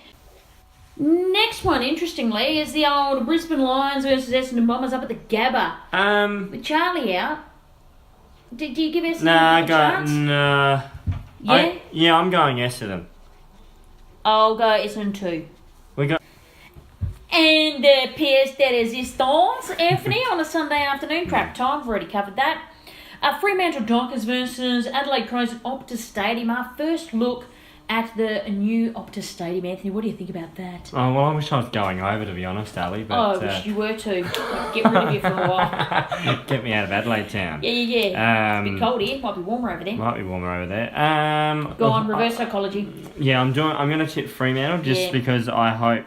Next one, interestingly, is the old Brisbane Lions versus Essendon Bombers up at the Gabba. With Charlie out. Do you give Essendon a chance? Nah. Yeah? I'm going Essendon. I'll go Essendon too. We got. And pièce de résistance, Anthony, on a Sunday afternoon. Crap time, we've already covered that. Fremantle Dockers versus Adelaide Crows at Optus Stadium. Our first look at the new Optus Stadium. Anthony, what do you think about that? Oh, well, I wish I was going over, to be honest, Ali. But, I wish you were too. Get rid of you for a while. Get me out of Adelaide town. Yeah. It's a bit cold here. Might be warmer over there. Might be warmer over there. Go on, reverse psychology. Yeah, I'm going to tip Fremantle just because I hope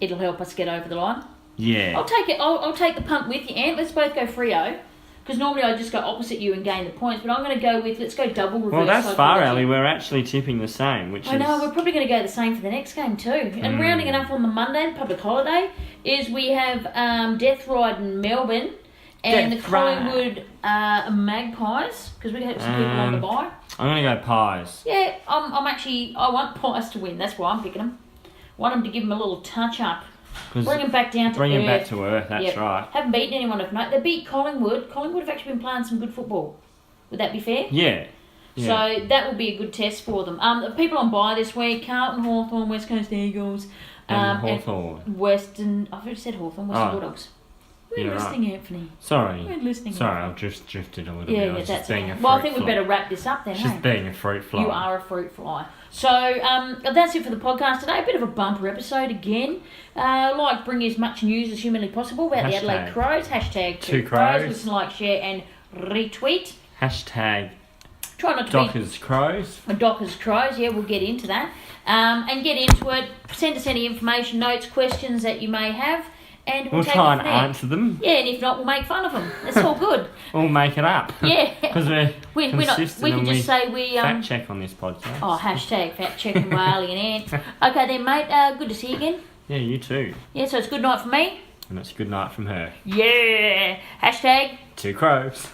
it'll help us get over the line. Yeah. I'll take it. I'll take the punt with you, Ant. Let's both go Freo. Because normally I just go opposite you and gain the points, but I'm going to go with, let's go double reverse. Well, that's far, Ali. We're actually tipping the same, which I know, we're probably going to go the same for the next game too. And rounding it up on the Monday, the public holiday, is we have Death Ride in Melbourne and the Collingwood Magpies, because we have some people on the bye. I'm going to go Pies. Yeah, I want Pies to win. That's why I'm picking them. Want them to give them a little touch-up. Bring them back down to earth. Bring them back to earth, that's right. Haven't beaten anyone of note. They beat Collingwood. Collingwood have actually been playing some good football. Would that be fair? Yeah. So that will be a good test for them. The people on bye this week, Carlton, Hawthorn, West Coast Eagles. And Hawthorn. Western, I've already said Hawthorn, Western Bulldogs. We're listening, Anthony. Sorry. We're listening. Sorry, I've just drifted a little bit. Yeah, that's being well, I think we better wrap this up then, Just being a fruit fly. You are a fruit fly. So, that's it for the podcast today. A bit of a bumper episode again. Like, bring you as much news as humanly possible about the Adelaide Crows. Hashtag TwoCrows. Listen, like, share, and retweet. Hashtag Try not to Dockers Crows. Dockers Crows, yeah, we'll get into that. And get into it. Send us any information, notes, questions that you may have. And we'll try and answer them. Yeah, and if not, we'll make fun of them. It's all good. We'll make it up. Yeah. Because we're consistent. We can just say we... fact check on this podcast. Oh, hashtag fact checking Riley and Ant. Okay then, mate. Good to see you again. Yeah, you too. Yeah, so it's good night from me. And it's good night from her. Yeah. Hashtag TwoCrows.